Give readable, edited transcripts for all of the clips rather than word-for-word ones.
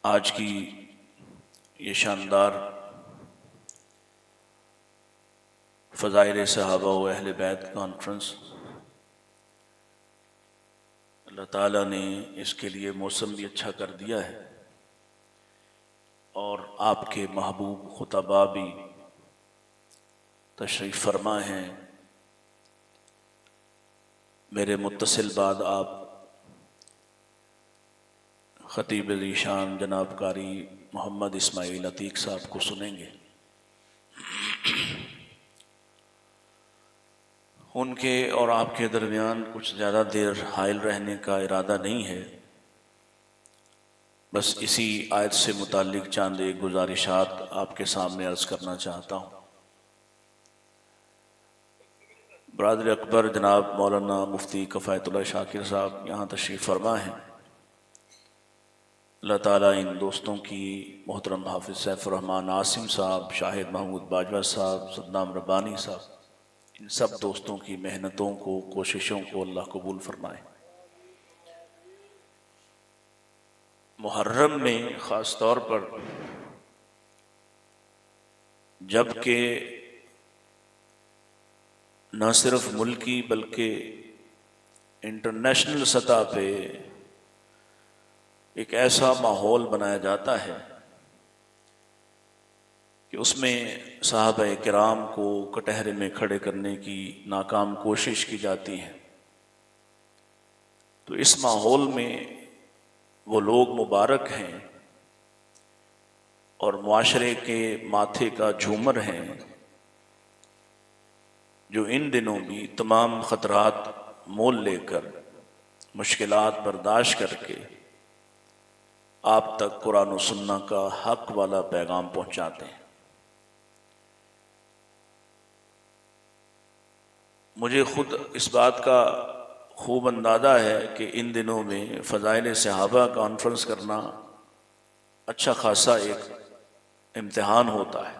आज की ये शानदार फ़ज़ाइल सहाबा व अहले बैत कॉन्फ्रेंस अल्लाह ताला ने इसके लिए मौसम भी अच्छा कर दिया है और आपके महबूब खुतबा भी तशरीफ़ फरमा हैं। मेरे मुत्तसिल बाद आप ख़तीब ज़ीशान जनाब कारी मोहम्मद इस्माइल अतीक साहब को सुनेंगे। उनके और आपके दरमियान कुछ ज़्यादा देर हाइल रहने का इरादा नहीं है, बस इसी आयत से मुताल्लिक़ चंद एक गुजारिशात आपके सामने अर्ज़ करना चाहता हूँ। बरादर अकबर जनाब मौलाना मुफ्ती कफ़ायतुल्लाह शाकिर साहब यहाँ तशरीफ़ फरमा हैं। अल्लाह ताला इन दोस्तों की, मोहतरम हाफिज़ सैफ़ुर रहमान आसिम साहब, शाहिद महमूद बाजवा साहब, सद्दाम रब्बानी साहब, इन सब दोस्तों की मेहनतों को, कोशिशों को अल्लाह कबूल फरमाए। मुहर्रम में ख़ास तौर पर जबकि न सिर्फ मुल्की बल्कि इंटरनेशनल सतह पे एक ऐसा माहौल बनाया जाता है कि उसमें सहाबा किराम को कटहरे में खड़े करने की नाकाम कोशिश की जाती है। तो इस माहौल में वो लोग मुबारक हैं और मुआशरे के माथे का झूमर हैं जो इन दिनों भी तमाम ख़तरात मोल लेकर, मुश्किलात बर्दाश्त करके आप तक कुरान और सुन्ना का हक वाला पैगाम पहुँचाते हैं। मुझे ख़ुद इस बात का खूब अंदाज़ा है कि इन दिनों में फ़ज़ाइल सहाबा कॉन्फ्रेंस करना अच्छा खासा एक इम्तिहान होता है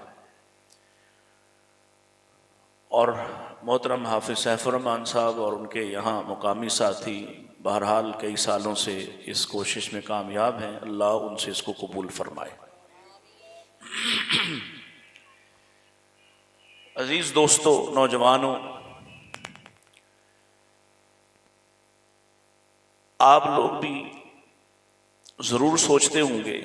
और मोहतरम हाफिज़ सैफ़ुर रहमान साहब और उनके यहाँ मुकामी साथी बहरहाल कई सालों से इस कोशिश में कामयाब हैं। अल्लाह उनसे इसको कबूल फरमाए। अज़ीज़ दोस्तों, नौजवानों, आप लोग भी ज़रूर सोचते होंगे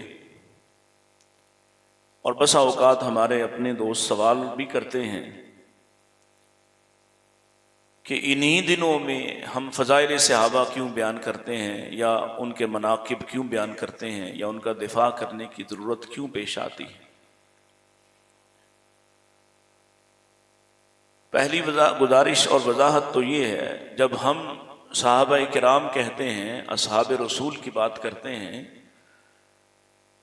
और बसा औकात हमारे अपने दोस्त सवाल भी करते हैं कि इन्हीं दिनों में हम फ़ज़ाइल सहाबा क्यों बयान करते हैं या उनके मनाक़िब क्यों बयान करते हैं या उनका दिफा करने की ज़रूरत क्यों पेश आती है। पहली गुजारिश और वजाहत तो ये है, जब हम सहाबा किराम कहते हैं, असहाब रसूल की बात करते हैं,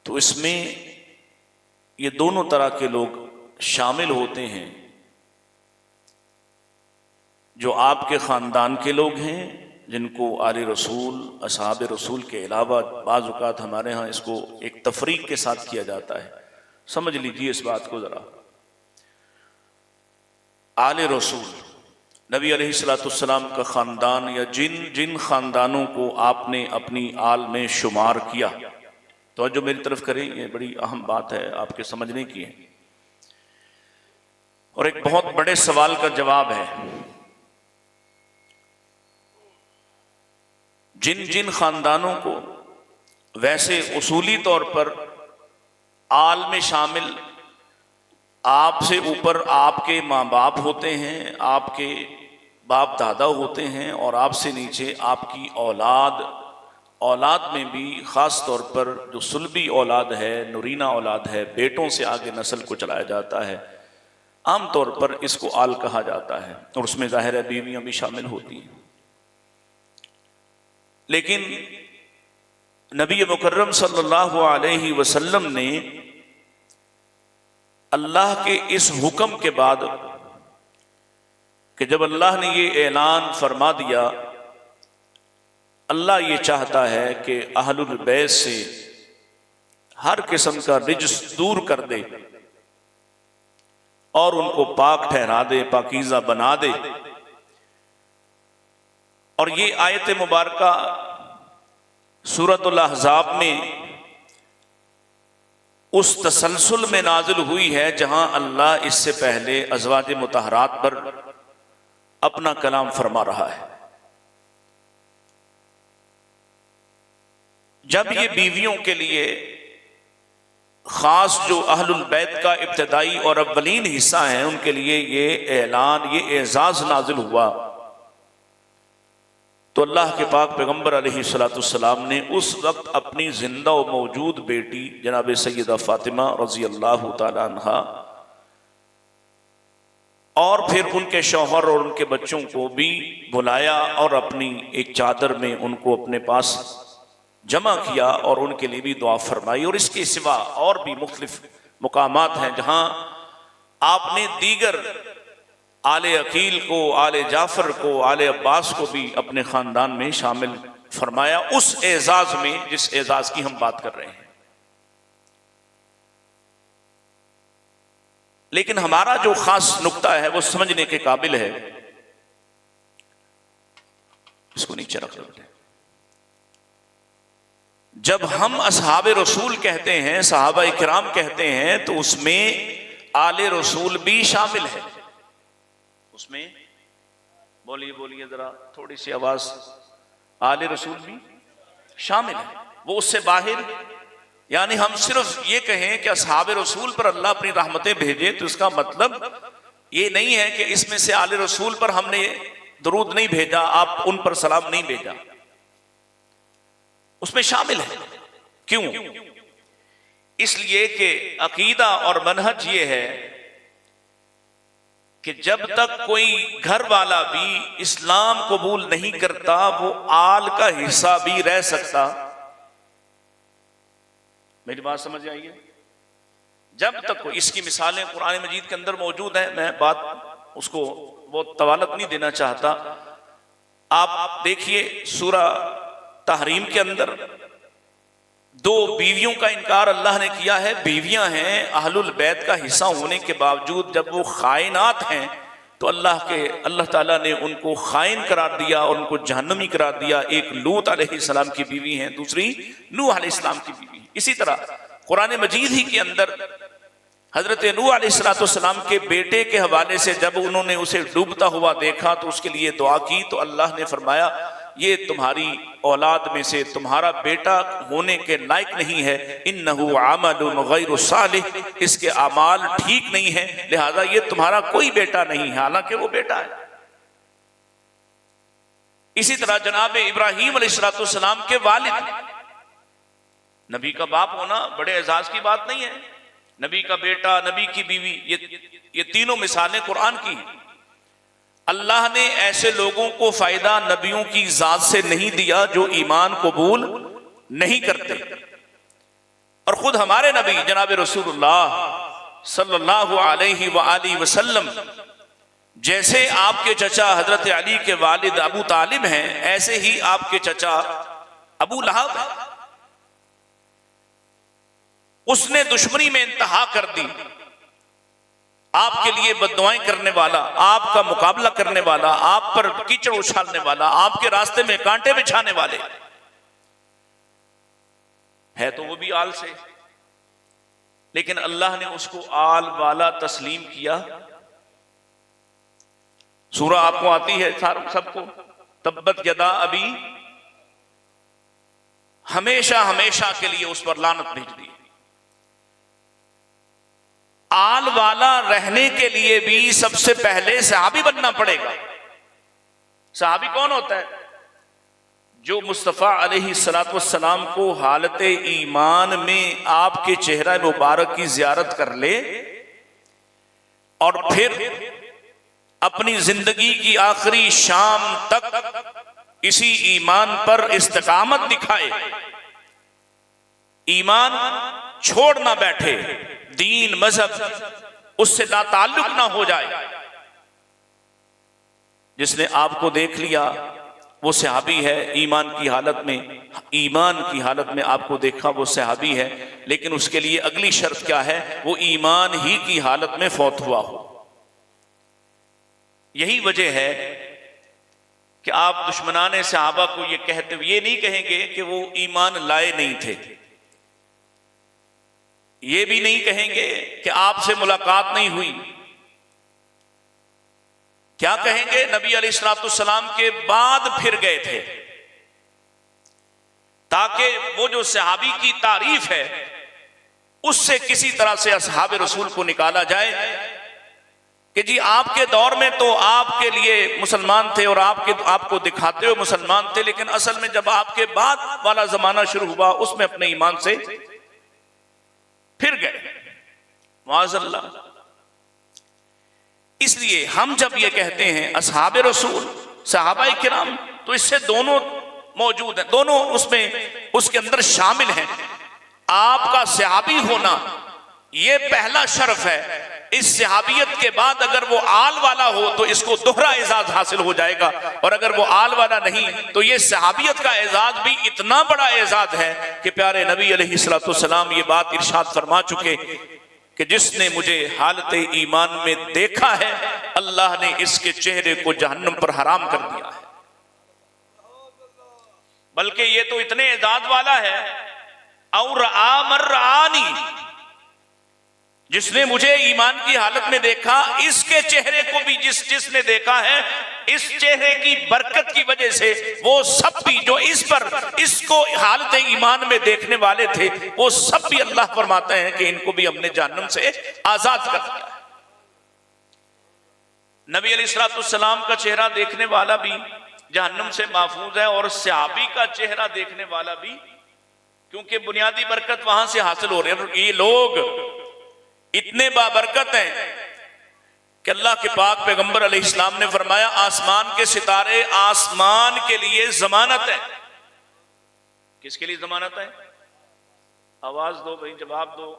तो इसमें ये दोनों तरह के लोग शामिल होते हैं। जो आपके ख़ानदान के लोग हैं जिनको आले रसूल, असहाब रसूल के अलावा बाज़ औक़ात हमारे यहाँ इसको एक तफरीक के साथ किया जाता है। समझ लीजिए इस बात को ज़रा। आले रसूल नबी अलैहिस्सलाम का ख़ानदान या जिन ख़ानदानों को आपने अपनी आल में शुमार किया, तो जो मेरी तरफ करें, ये बड़ी अहम बात है, आपके समझने की है और एक बहुत बड़े सवाल का जवाब है। जिन ख़ानदानों को वैसे उसूली तौर पर आल में शामिल, आपसे ऊपर आपके माँ बाप होते हैं, आपके बाप दादा होते हैं और आपसे नीचे आपकी औलाद में भी ख़ास तौर पर जो सुलभी औलाद है, नुरीना औलाद है, बेटों से आगे नस्ल को चलाया जाता है, आम तौर पर इसको आल कहा जाता है और उसमें ज़ाहिर है बीवियाँ भी शामिल होती हैं। लेकिन नबी मुकर्रम सल्लल्लाहु अलैहि वसल्लम ने अल्लाह के इस हुक्म के बाद कि जब अल्लाह ने ये ऐलान फरमा दिया, अल्लाह ये चाहता है कि अहलुल बैत से हर किस्म का रिज्स दूर कर दे और उनको पाक ठहरा दे, पाकीज़ा बना दे। और ये आयत मुबारका सूरतुल अहज़ाब में उस तसलसल में नाजिल हुई है जहां अल्लाह इससे पहले अज़वाज मुतहरात पर अपना कलाम फरमा रहा है। जब ये बीवियों के लिए खास जो अहलुल बैत का इब्तदाई और अव्वलीन हिस्सा है उनके लिए ये ऐलान, ये एजाज नाजिल हुआ, तो अल्लाह के पाक पैगम्बर अलैहिस्सलाम ने उस वक्त अपनी जिंदा व मौजूद बेटी जनाब सैयदा फातिमा रजी अल्लाह तआला अन्हा और फिर उनके शौहर और उनके बच्चों को भी बुलाया और अपनी एक चादर में उनको अपने पास जमा किया और उनके लिए भी दुआ फरमाई। और इसके सिवा और भी मुख्तलिफ मुकामात हैं जहां आपने दीगर आले अकील को, आले जाफर को, आले अब्बास को भी अपने खानदान में शामिल फरमाया, उस एजाज में जिस एजाज की हम बात कर रहे हैं। लेकिन हमारा जो खास नुक्ता है वो समझने के काबिल है। इसको नीचे रख दो। जब हम असहाबे रसूल कहते हैं, सहाबा इकराम कहते हैं, तो उसमें आले रसूल भी शामिल है। उसमें बोलिए बोलिए जरा थोड़ी सी आवाज, आले रसूल भी शामिल है। वो उससे बाहर, यानी हम सिर्फ ये कहें कि असहाबे रसूल पर अल्लाह अपनी रहमतें भेजे तो इसका मतलब ये नहीं है कि इसमें से आले रसूल पर हमने दरूद नहीं भेजा, आप उन पर सलाम नहीं भेजा, उसमें शामिल है। क्यों? इसलिए कि अकीदा और मनहज ये है कि जब तक कोई घर वाला भी इस्लाम कबूल नहीं करता वो आल का हिस्सा भी रह सकता। मेरी बात समझ आइए? जब तक कोई, इसकी मिसालें कुरान मजीद के अंदर मौजूद है, मैं बात उसको वो तवालत नहीं देना चाहता। आप देखिए सूरा तहरीम के अंदर दो बीवियों का इनकार अल्लाह ने किया है। बीवियां हैं अहलुल बैत का हिस्सा होने के बावजूद, जब वो खाइनात हैं तो अल्लाह ताला ने उनको खाइन करार दिया और उनको जहन्नमी करार दिया। एक लूत अलैहिस्सलाम की बीवी हैं, दूसरी नूह अलैहिस्सलाम की बीवी। इसी तरह कुरान मजीद ही के अंदर हजरत नूह अलैहिस्सलाम के बेटे के हवाले से जब उन्होंने उसे डूबता हुआ देखा तो उसके लिए दुआ की, तो अल्लाह ने फरमाया ये तुम्हारी औलाद में से तुम्हारा बेटा होने के लायक नहीं है, इन्नहु अमलुन गैरु सालिह, इसके अमाल ठीक नहीं है, लिहाजा ये तुम्हारा कोई बेटा नहीं है, हालांकि वो बेटा है। इसी तरह जनाब इब्राहीम अलैहिस्सलाम के वालिद, नबी का बाप होना बड़े एजाज की बात नहीं है, नबी का बेटा, नबी की बीवी, ये तीनों मिसालें कुरान की। अल्लाह ने ऐसे लोगों को फायदा नबियों की जात से नहीं दिया जो ईमान कबूल नहीं करते। और खुद हमारे नबी जनाब रसूलुल्लाह सल्लल्लाहु अलैहि वआलिहि वसल्लम जैसे आपके चचा हजरत अली के वालिद अबू तालिब हैं, ऐसे ही आपके चचा अबू लहब हैं। उसने दुश्मनी में इंतहा कर दी, आपके लिए बद्दुआएं करने वाला, आपका मुकाबला करने वाला, आप पर कीचड़ उछालने वाला, आपके रास्ते में कांटे बिछाने वाले है, तो वो भी आल से। लेकिन अल्लाह ने उसको आल वाला तस्लीम किया। सूरा आपको आती है सबको, तब्बत यदा अभी, हमेशा हमेशा के लिए उस पर लानत भेज दी। आल वाला रहने के लिए भी सबसे पहले सहाबी बनना पड़ेगा। सहाबी कौन होता है? जो मुस्तफ़ा अलैहिस्सलाम को हालत ईमान में आपके चेहरा मुबारक की जियारत कर ले और फिर अपनी जिंदगी की आखिरी शाम तक इसी ईमान पर इस्तिकामत दिखाए, ईमान छोड़ ना बैठे, दीन मजहब उससे नाताल्लुक ना हो जाए। जिसने आपको देख लिया वो सहाबी है, ईमान की हालत में, ईमान की हालत में आपको देखा वो सहाबी है। लेकिन उसके लिए अगली शर्त क्या है? वो ईमान ही की हालत में फौत हुआ हो। यही वजह है कि आप दुश्मनाने सहाबा को ये कहते हुए ये नहीं कहेंगे कि वो ईमान लाए नहीं थे। ये भी नहीं कहेंगे कि आपसे मुलाकात नहीं हुई। क्या कहेंगे? नबी अलैहिस्सलाम के बाद फिर गए थे, ताकि वो जो सहाबी की तारीफ है उससे किसी तरह से असहाब रसूल को निकाला जाए कि जी आपके दौर में तो आपके लिए मुसलमान थे और आपको दिखाते हुए मुसलमान थे, लेकिन असल में जब आपके बाद वाला जमाना शुरू हुआ उसमें अपने ईमान से फिर गए, माअज़ल्लाह। इसलिए हम जब ये कहते हैं असहाब रसूल, सहाबाए किराम, तो इससे दोनों मौजूद हैं, दोनों उसमें उसके अंदर शामिल हैं। आपका सहाबी होना ये पहला शर्फ है। इस सहाबियत के बाद अगर वो आल वाला हो तो इसको दोहरा एजाज हासिल हो जाएगा, और अगर वो आल वाला नहीं तो ये सहाबियत का एजाज भी इतना बड़ा एजाज है कि प्यारे नबी अलैहिस्सलाम ये बात इरशाद फरमा चुके कि जिसने मुझे हालत ईमान में देखा है अल्लाह ने इसके चेहरे को जहन्नम पर हराम कर दिया है। बल्कि ये तो इतने एजाज वाला है, और आमरानी, जिसने मुझे ईमान की हालत में देखा, इसके चेहरे को भी जिसने देखा है, इस चेहरे की बरकत की वजह से वो सब भी जो इसको हालत ईमान में देखने वाले थे, वो सब भी अल्लाह फरमाते हैं कि इनको भी हमने जहन्नम से आजाद कर दिया। नबी अलैहिस्सलाम का चेहरा देखने वाला भी जहन्नम से महफूज है, और सहाबी का चेहरा देखने वाला भी, क्योंकि बुनियादी बरकत वहां से हासिल हो रही है। ये लोग इतने बाबरकत हैं कि अल्लाह के पाक पैगंबर अलैहिस्सलाम ने फरमाया आसमान के सितारे आसमान के लिए जमानत है। किसके लिए जमानत है? आवाज दो भाई, जवाब दो,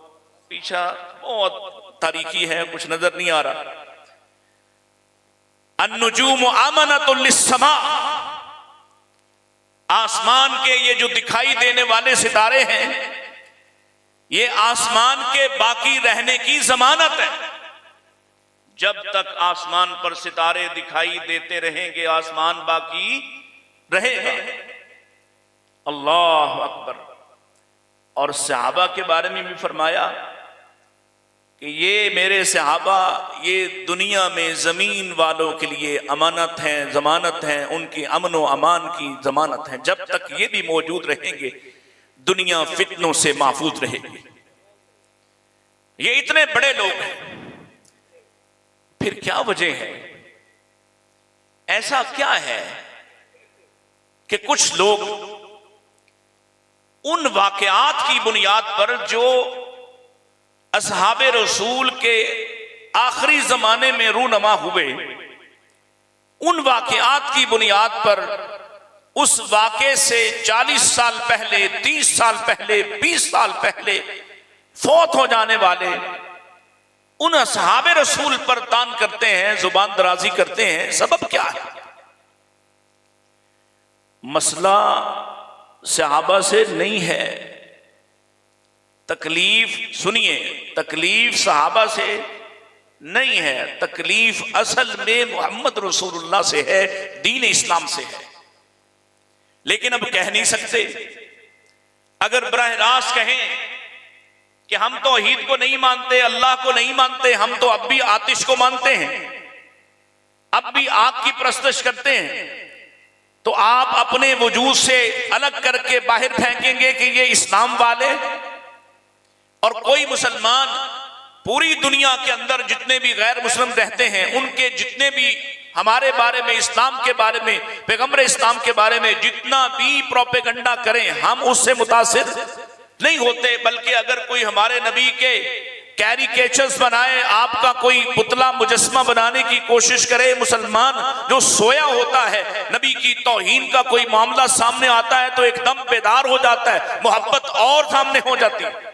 पीछा बहुत तारीकी है, कुछ नजर नहीं आ रहा। अन्नुजूम अमनतुल लिस्समा, आसमान के ये जो दिखाई देने वाले सितारे हैं ये आसमान के बाकी रहने की जमानत है। जब तक आसमान पर सितारे दिखाई देते रहेंगे आसमान बाकी रहेगा। अल्लाह अकबर। और सहाबा के बारे में भी फरमाया कि ये मेरे सहाबा ये दुनिया में जमीन वालों के लिए अमानत हैं, जमानत हैं, उनकी अमन व अमान की जमानत है। जब तक ये भी मौजूद रहेंगे दुनिया फितनों से महफूज रहेगी। ये इतने बड़े लोग हैं, फिर क्या वजह है? ऐसा क्या है कि कुछ लोग उन वाकयात की बुनियाद पर जो असहाबे रसूल के आखिरी जमाने में रूनमा हुए, उन वाकयात की बुनियाद पर उस वाक़े से 40 साल पहले, 30 साल पहले, 20 साल पहले फौत हो जाने वाले उन असहाबे रसूल पर तान करते हैं, जुबान दराजी करते हैं। सबब क्या है? मसला सहाबा से नहीं है। तकलीफ सुनिए, तकलीफ सहाबा से नहीं है, तकलीफ असल में मोहम्मद रसूलुल्लाह से है, दीन इस्लाम से है। लेकिन अब कह नहीं सकते। अगर बराह रास्त कहें कि हम तौहीद को नहीं मानते, अल्लाह को नहीं मानते, हम तो अब भी आतिश को मानते हैं, अब भी आग की परस्तिश करते हैं, तो आप अपने वजूद से अलग करके बाहर फेंकेंगे कि ये इस्लाम वाले। और कोई मुसलमान पूरी दुनिया के अंदर जितने भी गैर मुस्लिम रहते हैं उनके जितने भी हमारे बारे में, इस्लाम के बारे में, पैगंबर इस्लाम के बारे में जितना भी प्रोपेगेंडा करें, हम उससे मुतासिर नहीं होते। बल्कि अगर कोई हमारे नबी के कैरिकेचर्स बनाए, आपका कोई पुतला मुजस्मा बनाने की कोशिश करे, मुसलमान जो सोया होता है, नबी की तौहीन का कोई मामला सामने आता है तो एकदम बेदार हो जाता है, मोहब्बत और सामने हो जाती है।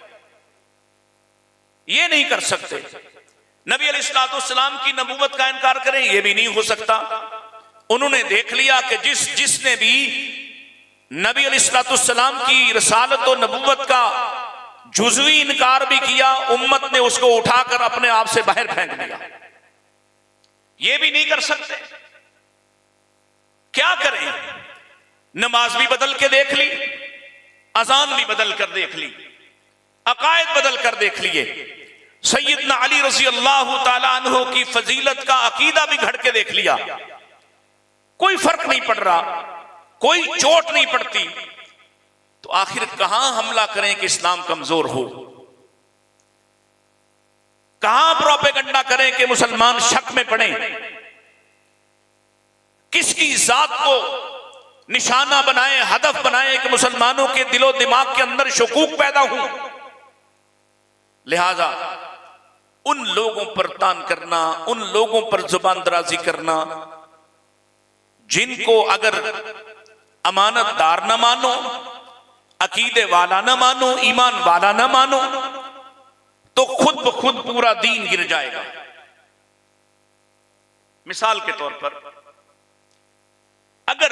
ये नहीं कर सकते। नबी अलैहिस्सलाम की नबूवत का इनकार करें, यह भी नहीं हो सकता। उन्होंने देख लिया कि जिसने भी नबी अलैहिस्सलाम की रसालत और नबूवत का जुज़वी इनकार भी किया, उम्मत ने उसको उठाकर अपने आप से बाहर फेंक दिया। यह भी नहीं कर सकते। क्या करें? नमाज भी बदल के देख ली, अजान भी बदल कर देख ली, अकायद बदल कर देख लिए। सैयदना अली रज़ी अल्लाह ताला अन्हु की फजीलत का अकीदा भी घड़ के देख लिया। कोई फर्क नहीं पड़ रहा, कोई चोट नहीं पड़ती, तो आखिर कहां हमला करें कि इस्लाम कमजोर हो? कहां प्रोपेगंडा करें कि मुसलमान शक में पड़े? किसकी जात को निशाना बनाए, हदफ बनाए कि मुसलमानों के दिलो दिमाग के अंदर शकूक पैदा हो? लिहाजा उन लोगों पर तान करना, उन लोगों पर जुबान दराजी करना जिनको अगर अमानतदार न मानो, अकीदे वाला न मानो, ईमान वाला न मानो, तो खुद ब खुद पूरा दीन गिर जाएगा। मिसाल के तौर पर अगर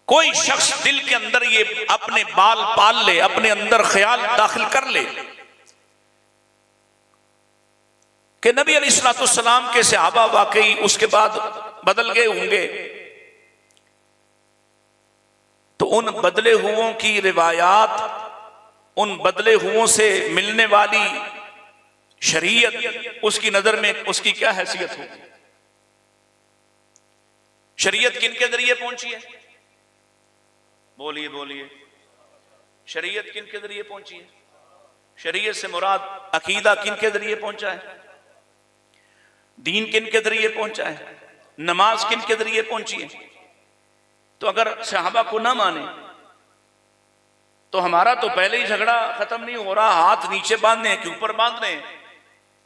कोई शख्स दिल के अंदर ये अपने बाल पाल ले, अपने अंदर ख्याल दाखिल कर ले कि नबी अलैहिस्सलाम के सहाबा वाकई उसके बाद बदल गए होंगे, तो उन बदले हुओं की रिवायात, उन बदले हुओं से मिलने वाली शरीयत, उसकी नजर में उसकी क्या हैसियत होगी? शरीयत किन के जरिए पहुंची है? बोलिए बोलिए, शरीयत किन के जरिए पहुंची है? शरीयत से मुराद अकीदा किन के जरिए पहुंचा है? दीन किन के जरिए पहुंचा है? नमाज किन के जरिए पहुंची है? तो अगर सहाबा को ना माने तो हमारा तो पहले ही झगड़ा खत्म नहीं हो रहा, हाथ नीचे बांधने के ऊपर बांधने।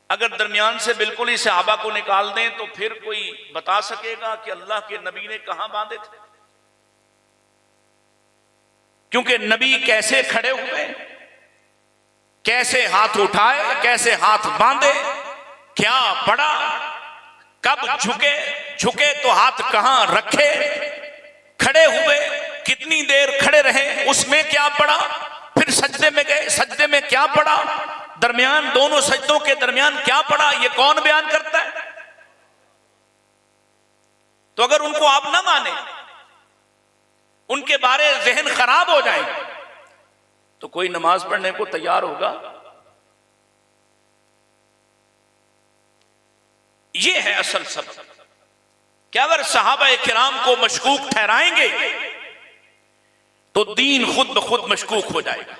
अगर दरमियान से बिल्कुल ही सहाबा को निकाल दें तो फिर कोई बता सकेगा कि अल्लाह के नबी ने कहां बांधे थे? क्योंकि नबी कैसे खड़े हुए, कैसे हाथ उठाए, कैसे हाथ बांधे, क्या पढ़ा, कब झुके, झुके तो हाथ कहां रखे, खड़े हुए कितनी देर खड़े रहे, उसमें क्या पढ़ा, फिर सजदे में गए, सजदे में क्या पढ़ा, दरमियान दोनों सजदों के दरमियान क्या पढ़ा, ये कौन बयान करता है? तो अगर उनको आप ना माने, उनके बारे जहन खराब हो जाए, तो कोई नमाज पढ़ने को तैयार होगा? ये है असल सबक कि अगर सहाबा किराम को मशकूक ठहराएंगे तो दीन खुद ब खुद मशकूक हो जाएगा।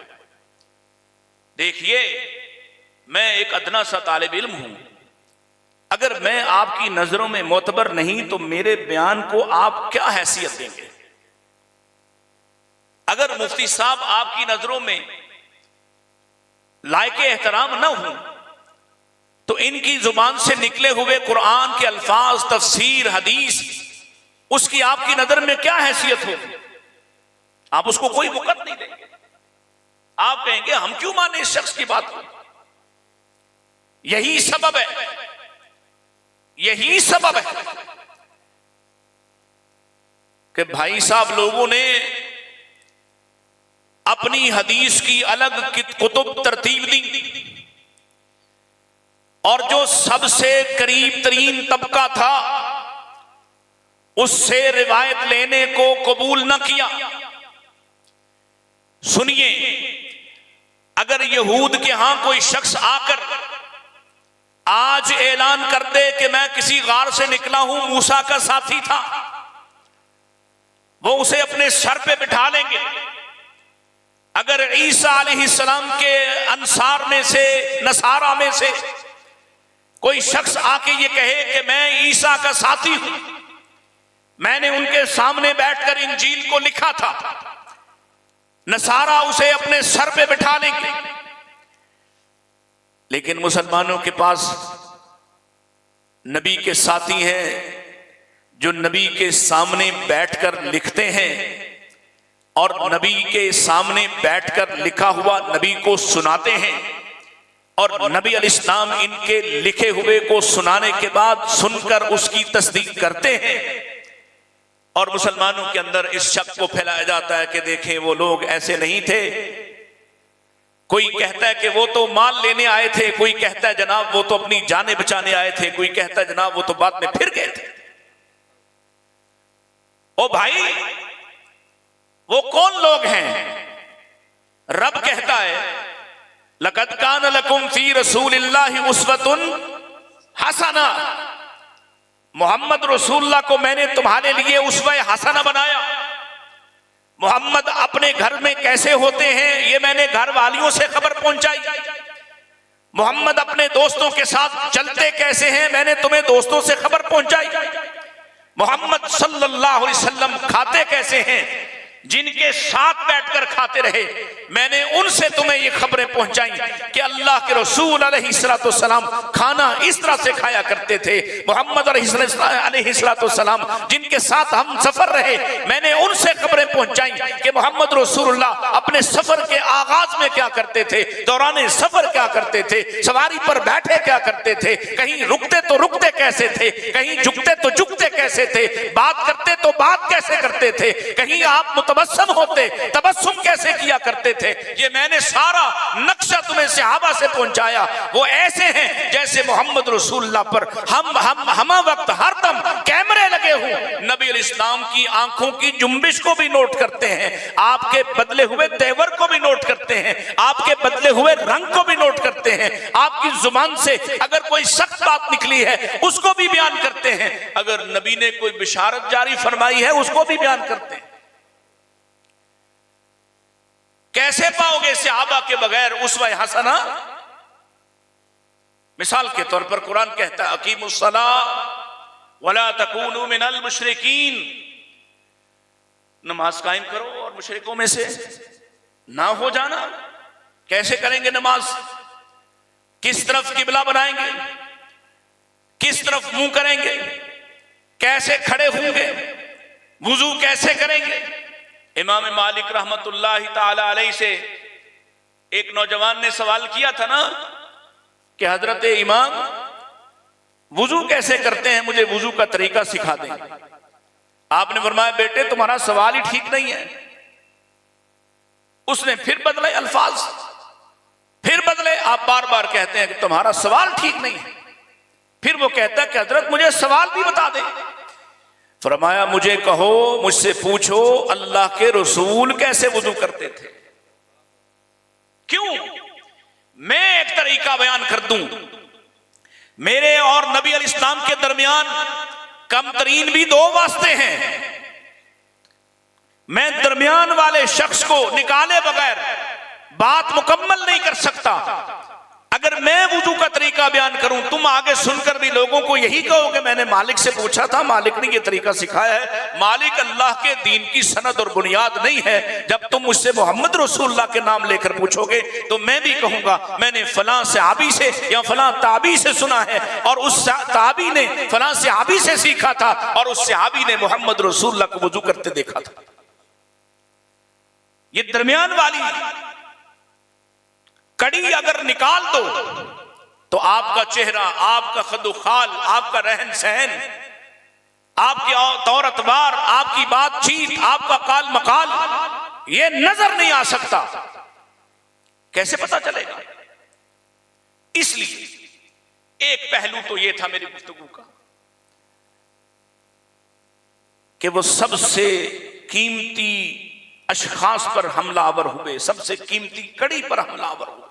देखिए, मैं एक अदना सा तालिब इल्म हूं, अगर मैं आपकी नजरों में मोतबर नहीं तो मेरे बयान को आप क्या हैसियत देंगे? अगर मुफ्ती साहब आपकी नजरों में लायके एहतराम न हो तो इनकी जुबान से निकले हुए कुरान के अल्फाज, तफसीर, हदीस, उसकी आपकी नजर में क्या हैसियत होगी? आप उसको कोई वक़्त नहीं देंगे। आप कहेंगे हम क्यों माने इस शख्स की बात को? यही सबब है, यही सबब है कि भाई साहब लोगों ने अपनी हदीस की अलग कुतुब तरतीब दी और जो सबसे करीब तरीन तबका था उससे रिवायत लेने को कबूल न किया। सुनिए, अगर यहूद के यहां कोई शख्स आकर आज ऐलान कर दे कि मैं किसी गार से निकला हूं, मूसा का साथी था, वो उसे अपने सर पे बिठा लेंगे। अगर ईसा अलैहिस्सलाम के अंसार में से, नसारा में से कोई शख्स आके ये कहे कि मैं ईसा का साथी हूं, मैंने उनके सामने बैठकर इंजील को लिखा था, नसारा उसे अपने सर पे बिठा लेंगे। लेकिन मुसलमानों के पास नबी के साथी हैं जो नबी के सामने बैठकर लिखते हैं और नबी के सामने बैठकर लिखा हुआ नबी को सुनाते हैं और नबी अलैहिस्सलाम इनके लिखे हुए को सुनाने के बाद सुनकर उसकी तस्दीक करते हैं। और मुसलमानों के अंदर इस शक को फैलाया जाता है कि देखें वो लोग ऐसे नहीं थे। कोई कहता है कि वो तो माल लेने आए थे, कोई कहता है जनाब वो तो अपनी जानें बचाने आए थे, कोई कहता है जनाब वो तो बाद में फिर गए थे। ओ भाई, वो कौन लोग हैं फी रसूलिल्लाहि उस्वतुन हसना, मोहम्मद रसूलुल्लाह को मैंने तुम्हारे लिए उस्वा हसना बनाया। मोहम्मद अपने घर में कैसे होते हैं ये मैंने घर वालियों से खबर पहुंचाई। मोहम्मद अपने दोस्तों के साथ चलते कैसे हैं मैंने तुम्हें दोस्तों से खबर पहुंचाई। मोहम्मद सल्लल्लाहु अलैहि वसल्लम खाते कैसे हैं, जिनके साथ बैठकर खाते रहे, मैंने उनसे तुम्हें ये खबरें पहुंचाई कि अल्लाह के रसूल अलैहिस्सलाम खाना इस तरह से खाया करते थे। मोहम्मद अलैहिस्सलाम जिनके साथ हम सफर रहे, मैंने उनसे खबरें पहुंचाई कि मोहम्मद रसूलुल्लाह अपने सफर के आगाज में क्या करते थे, दौरान सफर क्या करते थे, सवारी पर बैठे क्या करते थे, कहीं रुकते तो रुकते कैसे थे, कहीं झुकते तो झुकते कैसे थे, बात करते तो बात कैसे करते थे, कहीं आप मुतबस्सम होते तबस्सुम कैसे किया करते थे। ये मैंने सारा नक्शा तुम्हें सहाबा से पहुंचाया। वो ऐसे हैं जैसे मोहम्मद रसूलुल्लाह पर हम वक्त हरदम कैमरे लगे हों। नबी इस्लाम की आंखों की जुम्बिश को भी नोट करते हैं, आपके बदले हुए तेवर को भी नोट करते हैं, आपके बदले हुए रंग को भी नोट करते हैं, आपकी जुबान से अगर कोई सख्त बात निकली है उसको भी बयान करते हैं, अगर नबी ने कोई बिशारत जारी फरमाई है उसको भी बयान करते हैं। कैसे पाओगे सहाबा के बगैर उस्वा हसना? मिसाल के तौर पर कुरान कहता है अकीमुस्सलाह वला तकूनु मिनल मुशरिकीन, नमाज कायम करो और मुशरिकों में से ना हो जाना। कैसे करेंगे नमाज? किस तरफ किबला बनाएंगे, किस तरफ मुंह करेंगे, कैसे खड़े होंगे, वुजू कैसे करेंगे? इमाम मालिक रहमतुल्लाहि ताला अलैहि से एक नौजवान ने सवाल किया था ना कि हजरत इमाम वुजू कैसे करते हैं, मुझे वुजू का तरीका सिखा दें। आपने फरमाया बेटे तुम्हारा सवाल ही ठीक नहीं है। उसने फिर बदले अल्फाज, फिर बदले। आप बार बार कहते हैं कि तुम्हारा सवाल ठीक नहीं है। फिर वो कहता है कि हजरत मुझे सवाल भी बता दें। फरमाया मुझे कहो, मुझसे पूछो अल्लाह के रसूल कैसे वुजू करते थे। क्यों? मैं एक तरीका बयान कर दूं। मेरे और नबी अलैहिस्सलाम के दरमियान कम तरीन भी दो वास्ते हैं। मैं दरमियान वाले शख्स को निकाले बगैर बात मुकम्मल नहीं कर सकता। अगर मैं वुजू का तरीका बयान करूं, तुम आगे सुनकर भी लोगों को यही कहोगे मैंने मालिक से पूछा था, मालिक ने ये तरीका सिखाया है। मालिक अल्लाह के दीन की सनद और बुनियाद नहीं है। जब तुम मुझसे मोहम्मद रसूलुल्लाह के नाम लेकर पूछोगे तो मैं भी कहूंगा मैंने फलां सहाबी से या फलां ताबी से सुना है, और उस ताबी ने फलां सहाबी से सीखा था, और उस सहाबी ने मोहम्मद रसूलुल्लाह को वुजू करते देखा था। ये दरमियान वाली कड़ी अगर निकाल दो तो आपका चेहरा, आपका खदुखाल, आपका रहन सहन, आपके तौर अतबार, आपकी बातचीत, आपका काल मकाल ये नजर नहीं आ सकता। कैसे पता चलेगा? इसलिए एक पहलू तो ये था मेरी गुफ्तगू का कि वो सबसे कीमती अशखास पर हमलावर हुए, सबसे कीमती कड़ी पर हमलावर हुए।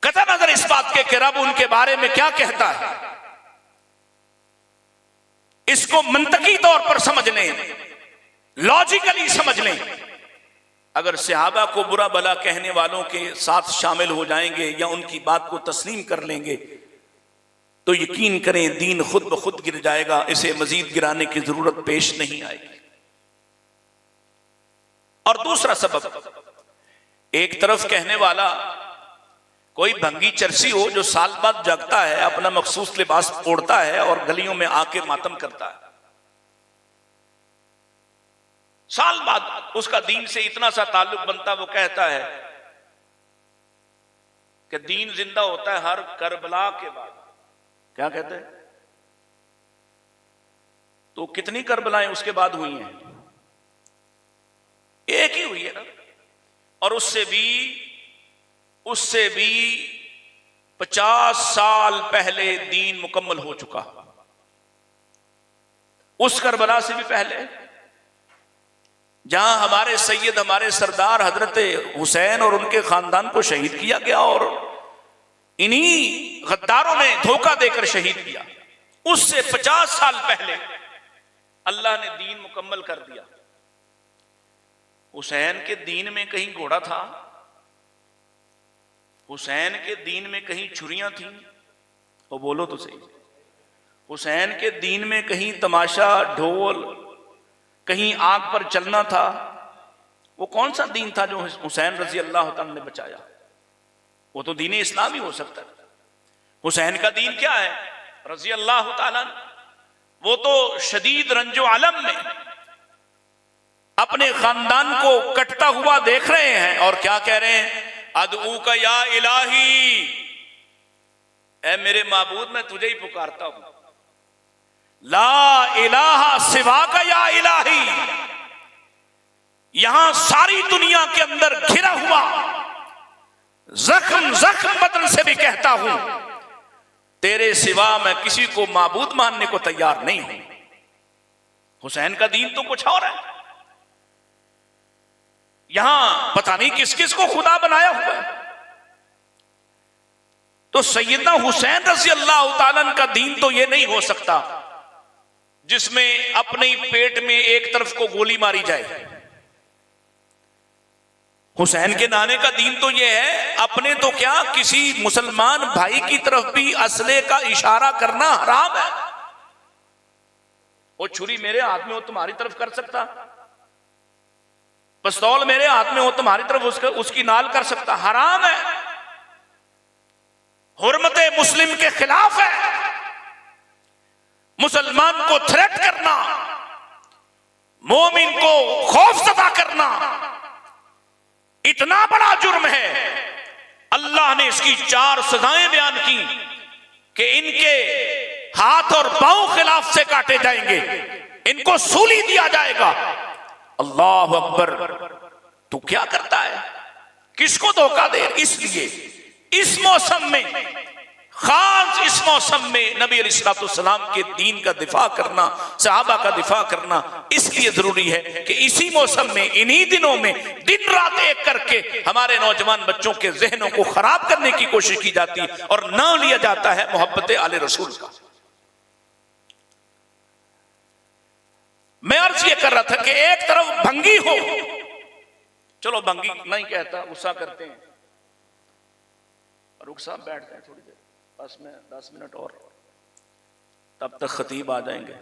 कतई नजर इस बात के कि रब उनके बारे में क्या कहता है, इसको मंतकी तौर पर समझ लें, लॉजिकली समझ लें। अगर सहाबा को बुरा भला कहने वालों के साथ शामिल हो जाएंगे या उनकी बात को तस्लीम कर लेंगे तो यकीन करें दीन खुद ब खुद गिर जाएगा। इसे मजीद गिराने की जरूरत पेश नहीं आएगी। और दूसरा सबब, एक तरफ कहने वाला कोई भंगी चरसी हो जो साल बाद जगता है, अपना मखसूस लिबास ओढ़ता है और गलियों में आके मातम करता है, साल बाद उसका दीन से इतना सा ताल्लुक बनता, वो कहता है कि दीन जिंदा होता है हर करबला के बाद। क्या कहते हैं? तो कितनी करबलाएं उसके बाद हुई हैं? एक ही हुई है ना। और उससे भी 50 साल पहले दीन मुकम्मल हो चुका। उस करबला से भी पहले जहां हमारे सैयद, हमारे सरदार हजरत हुसैन और उनके खानदान को शहीद किया गया और इन्हीं गद्दारों ने धोखा देकर शहीद किया। उससे 50 साल पहले अल्लाह ने दीन मुकम्मल कर दिया। हुसैन के दीन में कहीं घोड़ा था? हुसैन के दीन में कहीं छुरियां थीं? वो बोलो तो सही। हुसैन के दीन में कहीं तमाशा, ढोल, कहीं आग पर चलना था? वो कौन सा दीन था जो हुसैन रजी अल्लाह तआला ने बचाया? वो तो दीन इस्लाम ही हो सकता है। हुसैन का दीन क्या है रजी अल्लाह तआला? वो तो शदीद रंजो आलम में अपने खानदान को कटता हुआ देख रहे हैं और क्या कह रहे हैं? अदऊ का या इलाही, ऐ मेरे माबूद मैं तुझे ही पुकारता हूं। ला इलाहा सिवा का या इलाही, यहां सारी दुनिया के अंदर घिरा हुआ जख्म जख्म बदन से भी कहता हूं, तेरे सिवा मैं किसी को माबूद मानने को तैयार नहीं हूं। हुसैन का दीन तो कुछ और है। यहां पता नहीं किस किस को खुदा बनाया हुआ है। तो सैयदना हुसैन रज़ी अल्लाह तआला का दीन तो यह नहीं हो सकता जिसमें अपने ही पेट में एक तरफ को गोली मारी जाए। हुसैन के नाने का दीन तो यह है, अपने तो क्या किसी मुसलमान भाई की तरफ भी असले का इशारा करना हराम है। वो छुरी मेरे हाथ में हो तुम्हारी तरफ कर सकता, पिस्तौल मेरे हाथ में हो तुम्हारी तरफ उसकी नाल कर सकता? हराम है, हुर्मते मुस्लिम के खिलाफ है। मुसलमान को थ्रेट करना, मोमिन को खौफजदा करना इतना बड़ा जुर्म है। अल्लाह ने इसकी 4 सजाएं बयान की कि इनके हाथ और पांव खिलाफ से काटे जाएंगे, इनको सूली दिया जाएगा। अल्लाह अकबर। तू क्या करता है? किसको धोखा दे? इसलिए इस मौसम में, खास इस मौसम में नबी अलैहिस्सलाम के दीन का दिफा करना, सहाबा का दिफा करना इसलिए जरूरी है कि इसी मौसम में, इन्हीं दिनों में दिन रात एक करके हमारे नौजवान बच्चों के जहनों को खराब करने की कोशिश की जाती है और नाम लिया जाता है मोहब्बत आले रसूल का। मैं अर्ज ये कर रहा था कि एक तरफ भंगी हो, चलो भंगी नहीं कहता, गुस्सा करते हैं, रुख साहब बैठते हैं थोड़ी देर, बस में 10 मिनट और, तब तक खतीब आ जाएंगे।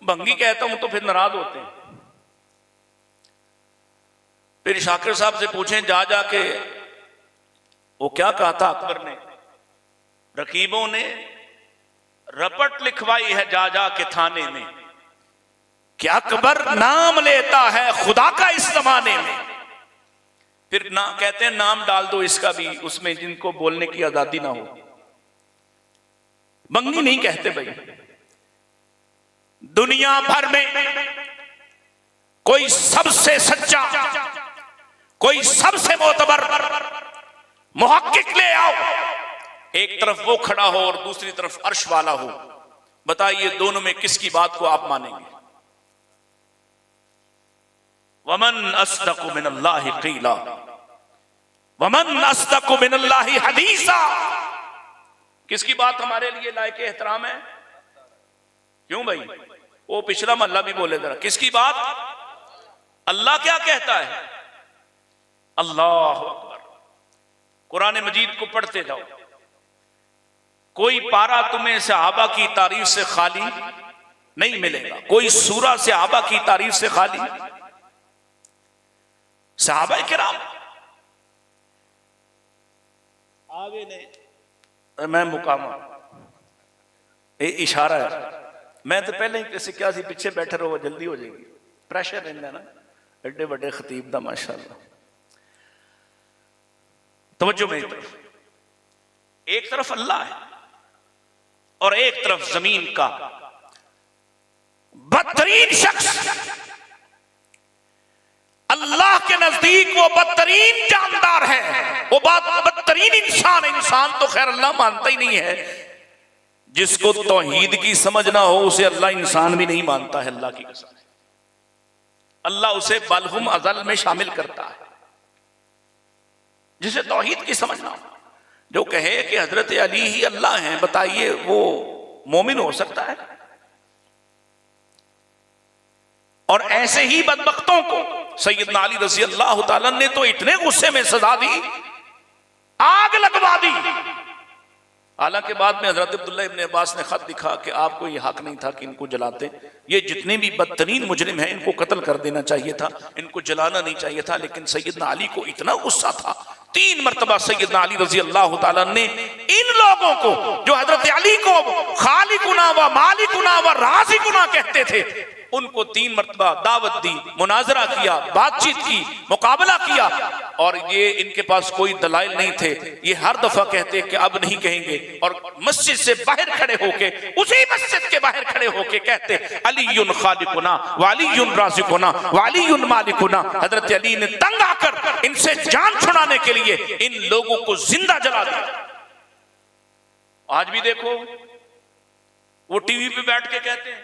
भंगी कहता हूं तो फिर नाराज होते हैं। फिर शाकिर साहब से पूछें जा जाके वो क्या कहा था अकबर ने? रकीबों ने रपट लिखवाई है जा जा के थाने में, क्या अकबर नाम लेता है खुदा का इस जमाने में। फिर ना कहते हैं नाम डाल दो इसका भी, उसमें जिनको बोलने की आजादी ना हो। बंगी नहीं कहते भाई। दुनिया भर में कोई सबसे सच्चा, कोई सबसे मोतबर मुहक्किक ले आओ, एक तरफ वो खड़ा हो और दूसरी तरफ अर्श वाला हो, बताइए दोनों में किसकी बात को आप मानेंगे? वमन अस्दक़ु मिनल्लाहि क़ीला वमन अस्दक़ु मिनल्लाहि हदीसा। किसकी बात हमारे लिए लायक एहतराम है? क्यों भाई? वो पिछला महल्ला भी बोले जरा, किसकी बात? अल्लाह क्या कहता है? अल्लाह अकबर। कुरान मजीद को पढ़ते जाओ, कोई पारा तुम्हें सहाबा की तारीफ से खाली नहीं मिलेगा, कोई सूरा सहाबा की तारीफ से खाली। सहाबा किराम आगे ने मैं मुकामा, ये इशारा है। मैं तो पहले ही किसी क्या सी पीछे बैठे रहो, जल्दी हो जाएगी, प्रेशर रहना ना एडे बड़े खतीब दा माशाअल्लाह। तवज्जो मेरी तरफ, एक तरफ अल्लाह है और एक तरफ जमीन का बदतरीन शख्स। अल्लाह के नजदीक वो बदतरीन जानदार है, वो बदतरीन इंसान। इंसान तो खैर अल्लाह मानता ही नहीं है। जिसको तौहीद की समझ ना हो उसे अल्लाह इंसान भी नहीं मानता है, अल्लाह की कसम। अल्लाह उसे बलहुम अज़ल में शामिल करता है। जिसे तौहीद की समझना हो, जो कहे कि हजरत अली ही अल्लाह हैं, बताइए वो मोमिन हो सकता है? और ऐसे ही बदबख्तों को सैयदना अली रज़ी अल्लाह तआला ने तो इतने गुस्से में सजा दी, आग लगवा दी। हालांकि बाद में हजरत अब्दुल्ला इब्न अब्बास ने खत लिखा कि आपको ये हक नहीं था कि इनको जलाते, ये जितने भी बदतरीन मुजरिम हैं इनको कत्ल कर देना चाहिए था, इनको जलाना नहीं चाहिए था। लेकिन सैयदना अली को इतना गुस्सा था, 3 मरतबा सैयदना अली रज़ी अल्लाह तआला ने इन लोगों को जो हजरत अली को खालिकुना व मालिकुना व राज़िकुना कहते थे, उनको 3 मरतबा दावत दी, मुनाजरा किया, बातचीत की, मुकाबला किया। और ये इनके पास कोई दलाइल नहीं थे, ये हर दफा कहते कि अब नहीं कहेंगे, और मस्जिद से बाहर खड़े होके, उसी मस्जिद के बाहर खड़े होके कहते अलीयुन खालिकुना व अलीयुन राज़िकुना व अलीयुन मालिकुना। हजरत अली ने तंग आकर इनसे जान छुड़ाने के लिए इन लोगों को जिंदा जला दिया। आज भी देखो वो टीवी पे बैठ के कहते हैं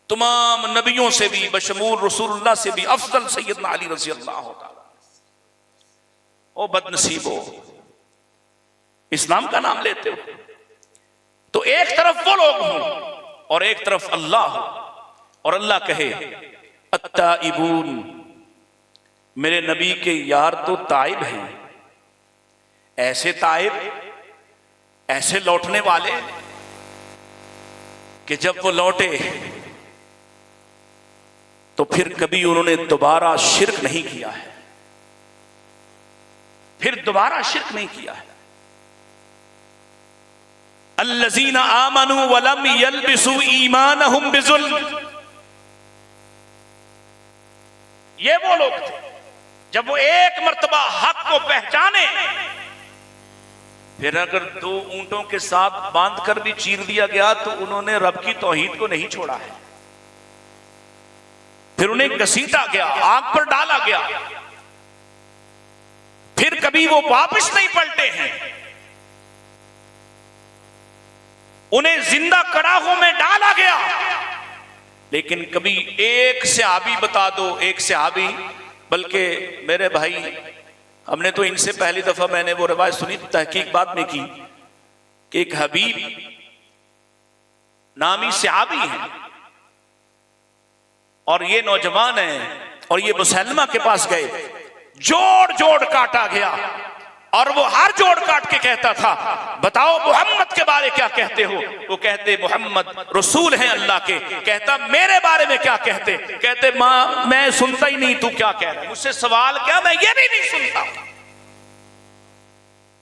तमाम नबियों से भी बशमूल रसूलुल्लाह से भी अफजल सैयदना अली रज़ी अल्लाह तआला। ओ बदनसीबो, इस्लाम का नाम लेते हो तो एक तरफ वो लोग हों और एक तरफ अल्लाह हो, और अल्लाह कहे अत्ताइबून, मेरे नबी के यार तो ताइब हैं, ऐसे ताइब, ऐसे लौटने वाले कि जब वो लौटे तो फिर कभी उन्होंने दोबारा शिर्क नहीं किया है, फिर दोबारा शिर्क नहीं किया है। अल्लज़ीना आमनू वलम यल्बिसू ईमानहुम बिजुल्म, ये वो लोग थे जब वो एक मर्तबा हक को पहचाने, फिर अगर 2 ऊंटों के साथ बांधकर भी चीर दिया गया तो उन्होंने रब की तौहीद को नहीं छोड़ा है। फिर उन्हें घसीटा गया, आग पर डाला गया, फिर कभी वो वापस नहीं पलटे हैं। उन्हें जिंदा कड़ाहों में डाला गया, लेकिन कभी एक सहाबी बता दो, एक सहाबी, बल्कि मेरे भाई हमने तो इनसे पहली दफा मैंने वो रिवायत सुनी, तहकीक बाद में की कि एक हबीब नामी सहाबी है और ये नौजवान है, और ये मुसलमा के पास गए, जोड़ जोड़ काटा गया, और वो हर जोड़ काट के कहता था बताओ मोहम्मद के बारे क्या कहते हो? वो कहते मोहम्मद रसूल हैं अल्लाह के। कहता मेरे बारे में क्या कहते? कहते मां मैं सुनता ही नहीं, तू क्या कह रहा है, मुझसे सवाल क्या, मैं ये भी नहीं सुनता।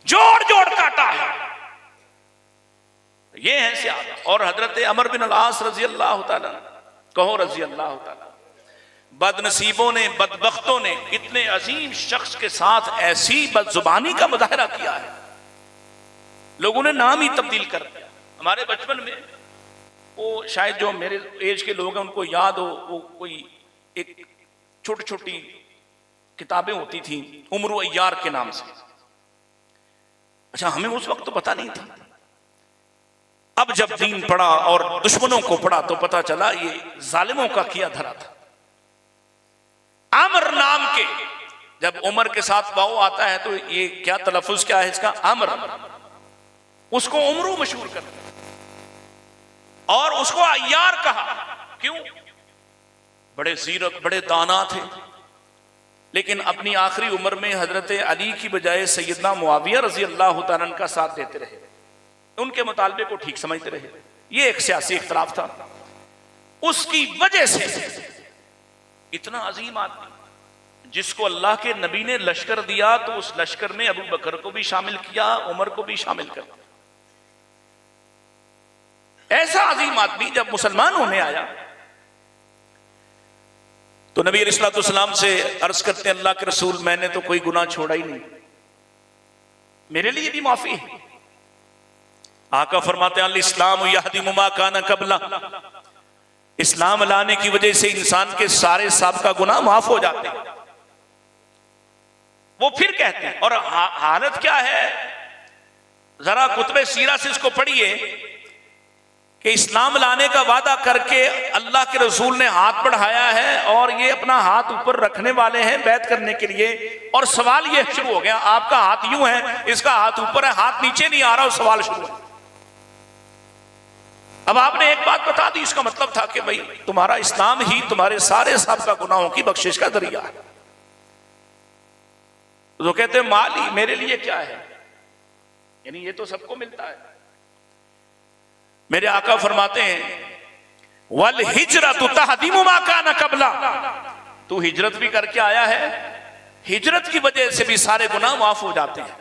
जोड़ जोड़ काटा है, ये है सियाद। और हजरत अमर बिन अल-आस रजी अल्लाह तआला, कहो रजी अल्लाह तआला, बदनसीबों ने, बदबख्तों ने इतने अजीम शख्स के साथ ऐसी बदजुबानी का मुजाहरा किया है, लोगों ने नाम ही तब्दील कर दिया। हमारे बचपन में वो शायद जो मेरे एज के लोग हैं उनको याद हो, वो कोई एक छोटी छोटी किताबें होती थी उम्र अय्यार के नाम से। अच्छा, हमें उस वक्त तो पता नहीं था, अब जब दीन पढ़ा और दुश्मनों को पढ़ा तो पता चला ये जालिमों का किया धरा था। अमर नाम के, जब उमर के साथ वाओ आता है तो ये क्या तलफ़ुज़ क्या है इसका, अमर, उसको उमरू मशहूर कर दिया और उसको अय्यार कहा। क्यों? बड़े ज़ीरक, बड़े दाना थे, लेकिन अपनी आखिरी उम्र में हजरत अली की बजाय सैयदना मुआविया रजी अल्लाह तआला का साथ देते रहे, उनके मुतालबे को ठीक समझते रहे। ये एक सियासी इख्तिलाफ था, उसकी वजह से इतना अजीम आदमी जिसको अल्लाह के नबी ने लश्कर दिया तो उस लश्कर में अबू बकर को भी शामिल किया, उमर को भी शामिल कर दिया। ऐसा अजीम आदमी जब मुसलमान होने आया तो नबी अलैहिस्सलाम से अर्ज करते हैं अल्लाह के रसूल मैंने तो कोई गुनाह छोड़ा ही नहीं, मेरे लिए भी माफी है। आका फरमाते हैं अल इस्लाम यहदिमु मा काना क़ब्ला, इस्लाम लाने की वजह से इंसान के सारे साबिक़ा गुनाह माफ हो जाते हैं। वो फिर कहते हैं, और हालत क्या है, जरा कुतुब सीरा से इसको पढ़िए कि इस्लाम लाने का वादा करके अल्लाह के रसूल ने हाथ बढ़ाया है और ये अपना हाथ ऊपर रखने वाले हैं बैत करने के लिए, और सवाल ये शुरू हो गया, आपका हाथ यूं है, इसका हाथ ऊपर है, हाथ नीचे नहीं आ रहा, और सवाल शुरू है। अब आपने एक बात बता दी, इसका मतलब था कि भाई तुम्हारा इस्लाम ही तुम्हारे सारे साबिक़ा गुनाहों की बख्शिश का जरिया है। तो कहते हैं माली मेरे लिए क्या है, यानी ये तो सबको मिलता है। मेरे आका फरमाते हैं वल हिजरतु तहदीमु मा काना कबला, तू हिजरत भी करके आया है, हिजरत की वजह से भी सारे गुनाह माफ हो जाते हैं।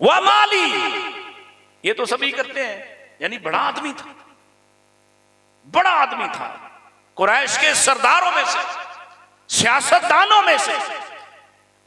व माली, ये तो सभी करते हैं, यानी बड़ा आदमी था, बड़ा आदमी था, कुरैश के सरदारों में से, सियासतदानों में से।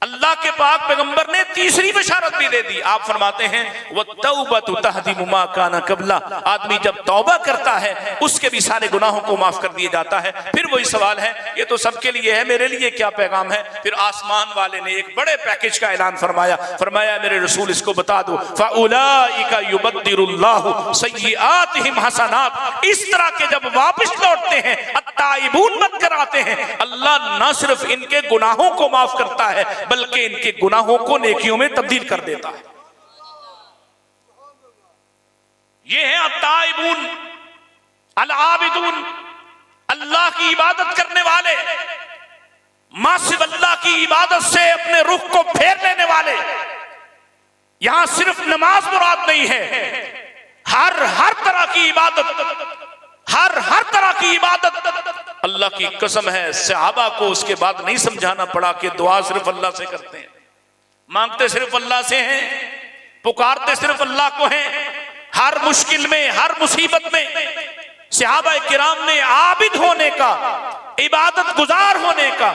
अल्लाह के पाक पैगंबर ने तीसरी बशारत भी दे दी। आप फरमाते हैं वह तौबतु तहदीमु मा काना कबला, आदमी जब तौबा करता है उसके भी सारे गुनाहों को माफ कर दिया जाता है। फिर वही सवाल है, ये तो सबके लिए है, मेरे लिए क्या पैगाम है? फिर आसमान वाले ने एक बड़े पैकेज का ऐलान फरमाया, फरमाया मेरे रसूल इसको बता दो, फउलाइका युबद्दिरुल्लाहु सय्यिआतिहिम हसनात, इस तरह के जब वापस लौटते हैं, अत्ताइबून बनकर आते हैं, अल्लाह न सिर्फ इनके गुनाहों को माफ करता है बल्कि इनके गुनाहों को नेकियों में तब्दील कर देता है। ये है अत्ताइबून अल आबिदून, अल्लाह की इबादत करने वाले, मां सिर्फ अल्लाह की इबादत से अपने रुख को फेर लेने वाले। यहां सिर्फ नमाज मुराद नहीं है, हर तरह की इबादत, हर तरह की इबादत। अल्लाह की कसम है सहाबा को उसके बाद नहीं समझाना पड़ा कि दुआ सिर्फ अल्लाह से करते हैं, मांगते सिर्फ अल्लाह से हैं, पुकारते सिर्फ अल्लाह को हैं। हर मुश्किल में, हर मुसीबत में सहाबा किराम ने आबिद होने का, इबादत गुजार होने का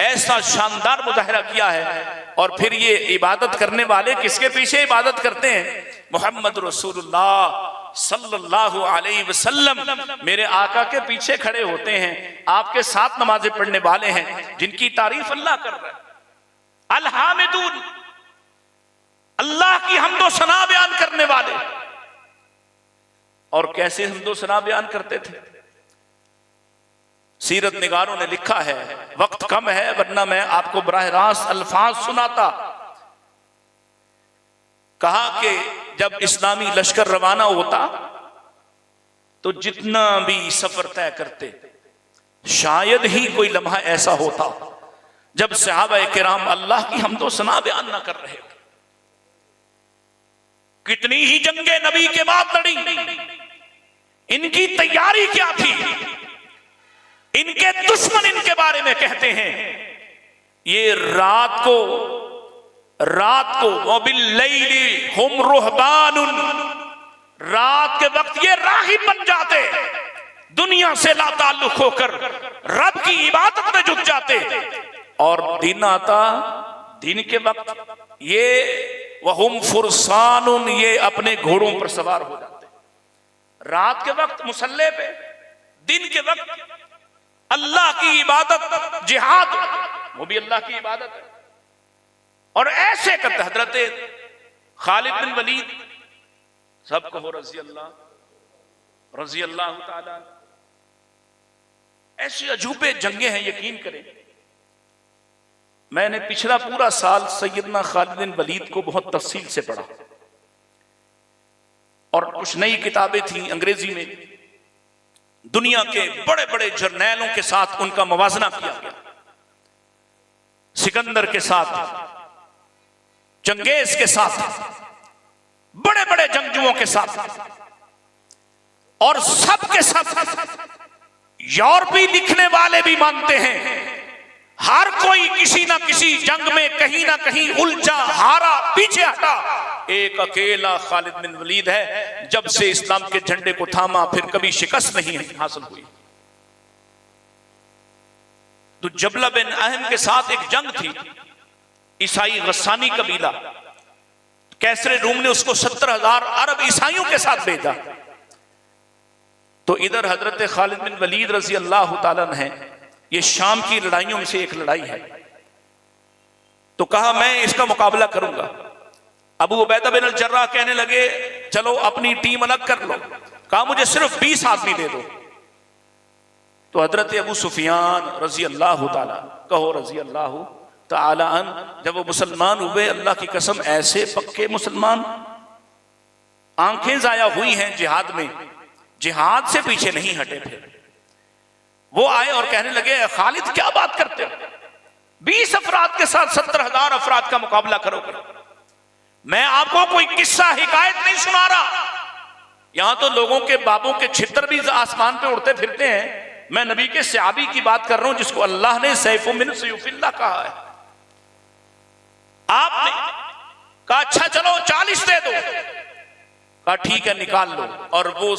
ऐसा शानदार मुजाहिरा किया है। और फिर ये इबादत करने वाले किसके पीछे इबादत करते हैं? मोहम्मद रसूलुल्लाह सल्लल्लाहु अलैहि वसल्लम मेरे आका के पीछे खड़े होते हैं, आपके साथ नमाजें पढ़ने वाले हैं, जिनकी तारीफ अल्लाह कर रहा है। अल हामिदून, अल्लाह की हम्दो सना बयान करने वाले। और कैसे हम्दो सना बयान करते थे? सीरत निगारों ने लिखा है, वक्त कम है वरना मैं आपको बराह रास्त अल्फाज सुनाता। कहा कि जब इस्लामी लश्कर रवाना होता तो जितना भी सफर तय करते, शायद ही कोई लम्हा ऐसा होता जब सहाबा किराम अल्लाह की हम्दो सना बयान ना कर रहे हो। कितनी ही जंगे नबी के बाद लड़ी, इनकी तैयारी क्या थी? इनके दुश्मन इनके बारे में कहते हैं ये रात को वबिल्लैली हुम रुहबानुन, रात के वक्त ये राहिब बन जाते, दुनिया से ला ताल्लुक होकर रब की इबादत में जुट जाते। और दिन आता, दिन के वक्त ये वहुम फुरसानुन, ये अपने घोड़ों पर सवार हो जाते। रात के वक्त मुसल्ले पे, दिन के वक्त अल्लाह की इबादत, जिहाद, वो भी अल्लाह की इबादत है। और ऐसे करते हजरत खालिद बिन वलीद, सबको हो रजी अल्लाह ताला, ऐसी अजूबे जंगे हैं, यकीन करें। मैंने पिछला पूरा साल सैयदना खालिद बिन वलीद को बहुत तफसील से पढ़ा और कुछ नई किताबें थी अंग्रेजी में, दुनिया के बड़े बड़े जर्नैलों के साथ उनका मवाजना किया गया, सिकंदर के साथ, चंगेज के साथ, बड़े बड़े जंगजुओं के साथ, और सब के सब यूरोपी लिखने वाले भी मानते हैं हर कोई किसी ना किसी जंग में कहीं ना कहीं उलझा, हारा, पीछे हटा। एक अकेला खालिद बिन वलीद है, जब से इस्लाम के झंडे को थामा फिर कभी शिकस्त नहीं हासिल हुई। तो जबला बिन अहम के साथ एक जंग थी, ईसाई गस्सानी कबीला, कैसरे रूम ने उसको 70,000 अरब ईसाइयों के साथ भेजा। तो इधर हजरत खालिद बिन वलीद रजी अल्लाह ताला है, ये शाम की लड़ाइयों में से एक लड़ाई है। तो कहा मैं इसका मुकाबला करूंगा। अबू उबैदा बिन अल जर्राह कहने लगे चलो अपनी टीम अलग कर लो, कहा मुझे सिर्फ 20 आदमी दे दो। तो हजरत अबू सुफियान रजी अल्लाह ताला, कहो रजी अल्लाह ताला अन, जब वो मुसलमान हुए, अल्लाह की कसम ऐसे पक्के मुसलमान, आंखें जाया हुई हैं जिहाद में, जिहाद से पीछे नहीं हटे। फिर वो आए और कहने लगे खालिद क्या बात करते हो, 20 अफराद के साथ 70,000 अफराद का मुकाबला करोगे? मैं आपको कोई किस्सा हिकायत नहीं सुना रहा, यहां तो लोगों के बाबों के छितर भी आसमान पे उड़ते फिरते हैं। मैं नबी के सहाबी की बात कर रहा हूं जिसको अल्लाह ने सैफुम मिन सयूफिल्लाह कहा है। आपने कहा अच्छा चलो 40 दे दो, कहा ठीक है निकाल लो। और वो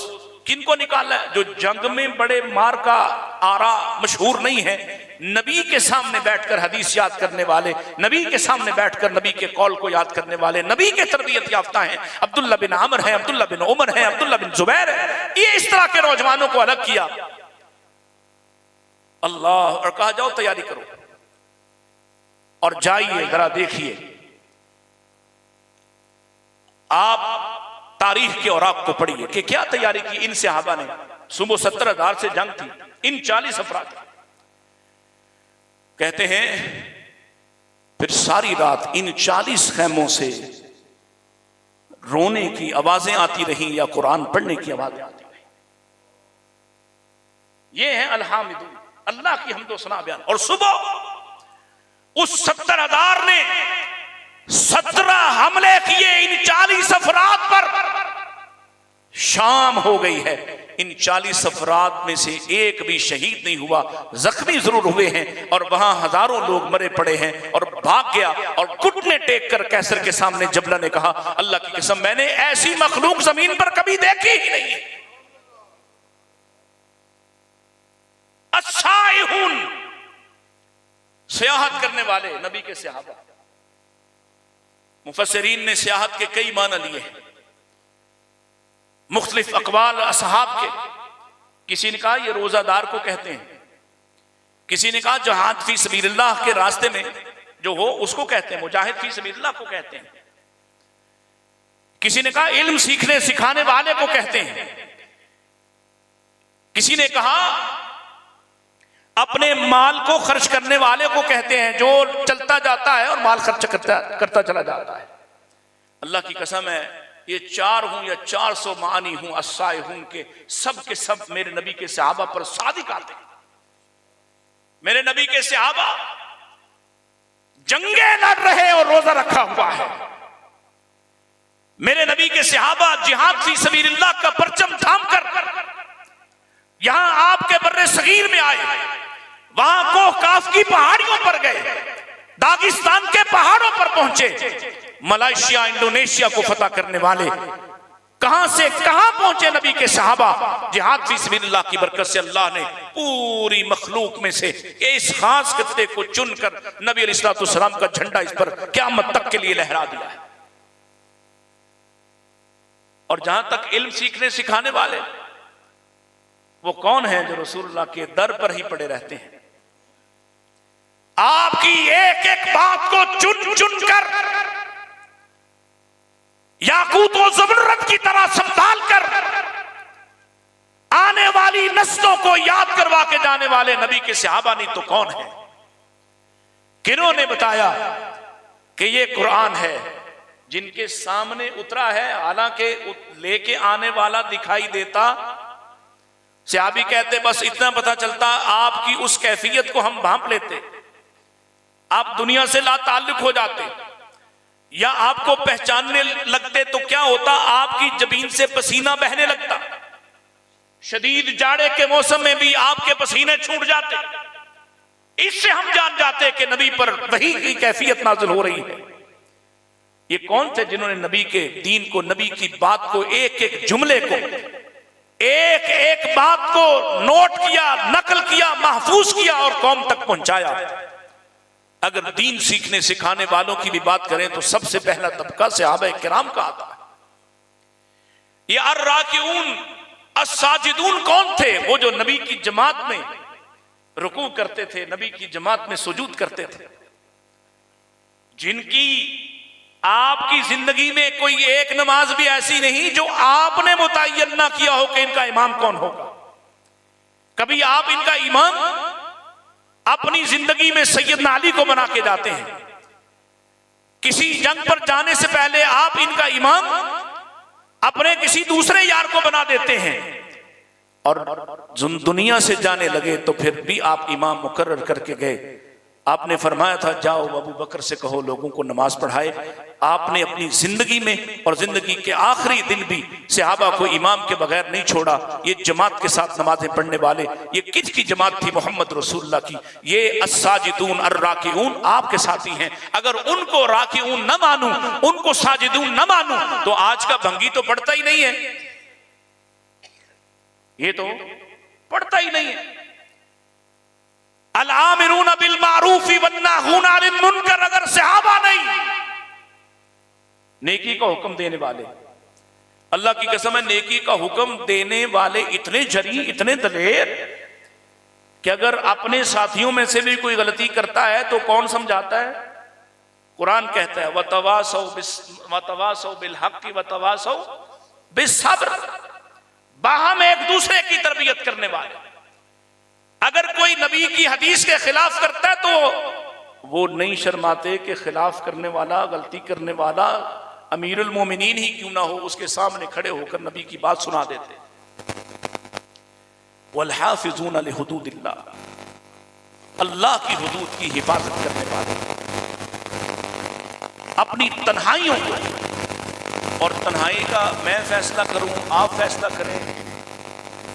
किनको निकाला है? जो जंग में बड़े मार का आरा मशहूर नहीं है, नबी के सामने बैठकर हदीस याद करने वाले, नबी के सामने बैठकर नबी के कौल को याद करने वाले, नबी के तरबियत याफ्ता हैं। अब्दुल्ला बिन आमर है, अब्दुल्ला बिन उमर है, अब्दुल्ला बिन जुबैर है। ये इस तरह के नौजवानों को अलग किया अल्लाह, और कहा जाओ तैयारी करो और जाइए जरा देखिए। आप तारीख के औराक को पढ़िए कि क्या तैयारी की इन सहाबा ने। सुबह 70,000 से जंग थी, इन 40 अफराद। कहते हैं फिर सारी रात इन 40 खैमों से रोने की आवाजें आती रही या कुरान पढ़ने की आवाजें आती रही। ये है अल्हामिदुन, अल्लाह की हमदो सना बयान। और सुबह उस 70,000 ने 17 हमले किए इन 40 अफराद पर। शाम हो गई है, इन 40 अफराद में से एक भी शहीद नहीं हुआ, जख्मी जरूर हुए हैं और वहां हजारों लोग मरे पड़े हैं। और भाग गया और घुटने टेक कर कैसर के सामने जबला ने कहा अल्लाह की कसम मैंने ऐसी मखलूक जमीन पर कभी देखी ही नहीं। अस्साइहुन, सियाहत करने वाले नबी के सहाबा। मुफस्सिरीन ने सियाहत के कई माना लिए हैं, मुख्तलिफ अकवाल असहाब के। किसी ने कहा ये रोजादार को कहते हैं, किसी ने कहा जहाद फी सबीलिल्लाह के रास्ते में जो हो उसको कहते हैं, मुजाहिद फी सबीलिल्लाह को कहते हैं। किसी ने कहा इल्म सीखने सिखाने वाले को कहते हैं। किसी ने कहा अपने माल को खर्च करने वाले को कहते हैं, जो चलता जाता है और माल खर्च करता चला जाता है। अल्लाह की कसम है ये 4 हूं या 400 मानी हूं अस्साइहुन के सब मेरे नबी के सहाबा पर सादिक आते हैं। मेरे नबी के सहाबा जंगे लड़ रहे और रोजा रखा हुआ है। मेरे नबी के सहाबा जिहाद फी सबीलिल्लाह का परचम थाम कर यहां आपके बर्रे सगीर में आए, वहां कोहकाफ की पहाड़ियों पर गए, दागिस्तान के पहाड़ों पर पहुंचे, मलेशिया इंडोनेशिया को फतह करने वाले कहां से कहां पहुंचे नबी के सहाबा। जिहाद फी सबीलिल्लाह की बरकत से अल्लाह ने पूरी मखलूक में से इस खास खत्ते को चुनकर नबी अलैहिस्सलाम का झंडा इस पर क़यामत तक के लिए लहरा दिया है। और जहां तक इल्म सीखने सिखाने वाले, वो कौन है जो रसूलुल्लाह के दर पर ही पड़े रहते हैं, आपकी एक एक बात को चुन चुन कर याकूत और ज़बरदस्त की तरह संभाल कर आने वाली नस्लों को याद करवा के जाने वाले नबी के सहाबा नहीं तो कौन है? किन्होंने बताया कि ये कुरान है जिनके सामने उतरा है, हालांकि लेके आने वाला दिखाई देता। सहाबी कहते बस इतना पता चलता आपकी उस कैफियत को हम भांप लेते, आप दुनिया से ला ताल्लुक हो जाते या आपको पहचानने लगते तो क्या होता, आपकी जबीन से पसीना बहने लगता, शदीद जाड़े के मौसम में भी आपके पसीने छूट जाते। इससे हम जान जाते कि नबी पर वही की कैफियत नाजिल हो रही है। ये कौन थे जिन्होंने नबी के दीन को, नबी की बात को, एक एक जुमले को, एक एक बात को नोट किया, नकल किया, महफूज किया और कौम तक पहुंचाया। अगर दीन सीखने सिखाने वालों की भी बात करें तो सबसे पहला तबका सहाबा किराम का आता है। ये अर्राकिऊन अस्साजिदून कौन थे? वो जो नबी की जमात में रुकू करते थे, नबी की जमात में सुजूद करते थे, जिनकी आपकी जिंदगी में कोई एक नमाज भी ऐसी नहीं जो आपने मुतय्यन ना किया हो कि इनका इमाम कौन होगा। कभी आप इनका इमाम अपनी जिंदगी में सैयदना अली को बना के जाते हैं। किसी जंग पर जाने से पहले आप इनका इमाम अपने किसी दूसरे यार को बना देते हैं, और दुनिया से जाने लगे तो फिर भी आप इमाम मुकर्रर करके गए। आपने फरमाया था जाओ अबू बकर से कहो लोगों को नमाज पढ़ाए। आपने अपनी जिंदगी में और जिंदगी के आखिरी दिन भी सहाबा को इमाम के बगैर नहीं छोड़ा। ये जमात के साथ नमाजें पढ़ने वाले, ये किसकी जमात थी? मोहम्मद रसूलुल्लाह की। ये अस्साजिदून अर्राकिऊन आपके साथी हैं। अगर उनको राकिऊन न मानूं, उनको साजिदून न मानूं, तो आज का भंगी तो पढ़ता ही नहीं है, ये तो पढ़ता ही नहीं है। अल-आमिरून बिल मारूफ वन्नाहून अनिल मुनकर, अगर सहाबा नहीं, नेकी का हुक्म देने वाले, अल्लाह की कसम है नेकी का हुक्म देने वाले इतने जरी, इतने दलेर कि अगर अपने साथियों में से भी कोई गलती करता है तो कौन समझाता है? कुरान कहता है वतवासौ बिल हक़्क़ि वतवासौ बिस्सब्र, बाहम एक दूसरे की तरबियत करने वाले। अगर कोई नबी की हदीस के खिलाफ करता है तो वो नहीं शर्माते कि खिलाफ करने वाला, गलती करने वाला अमीरुल मोमिनीन ही क्यों ना हो, उसके सामने खड़े होकर नबी की बात सुना देते। वल हाफिजून लिहुदूदिल्लाह, अल्लाह की हुदूद की हिफाजत करने वाले, अपनी तन्हाइयों को, और तन्हाई का मैं फैसला करूं, आप फैसला करें,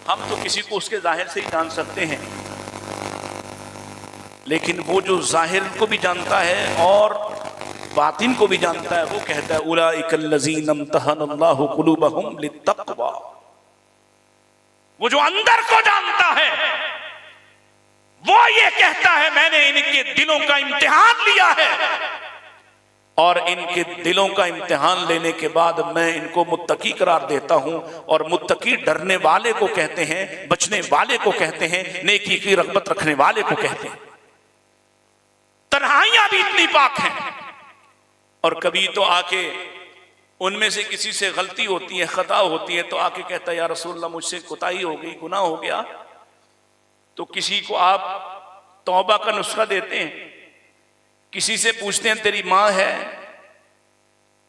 हम तो किसी को उसके जाहिर से ही जान सकते हैं, लेकिन वो जो जाहिर को भी जानता है और बातिन को भी जानता है, वो कहता है उलाइकल्लज़ीना इम्तहनल्लाहु कुलूबहुम लित्तक़वा। वो जो अंदर को जानता है वो ये कहता है मैंने इनके दिलों का इम्तिहान लिया है, और इनके दिलों का इम्तिहान लेने के बाद मैं इनको मुत्तकी करार देता हूं। और मुत्तकी डरने वाले को कहते हैं, बचने वाले को कहते हैं, नेकी की रग़बत रखने वाले को कहते हैं। तन्हाइयां भी इतनी पाक हैं, और कभी तो आके उनमें से किसी से गलती होती है, खता होती है, तो आके कहता है या रसूलल्लाह मुझसे कोताही हो गई, गुनाह हो गया। तो किसी को आप तौबा का नुस्खा देते हैं, किसी से पूछते हैं तेरी माँ है,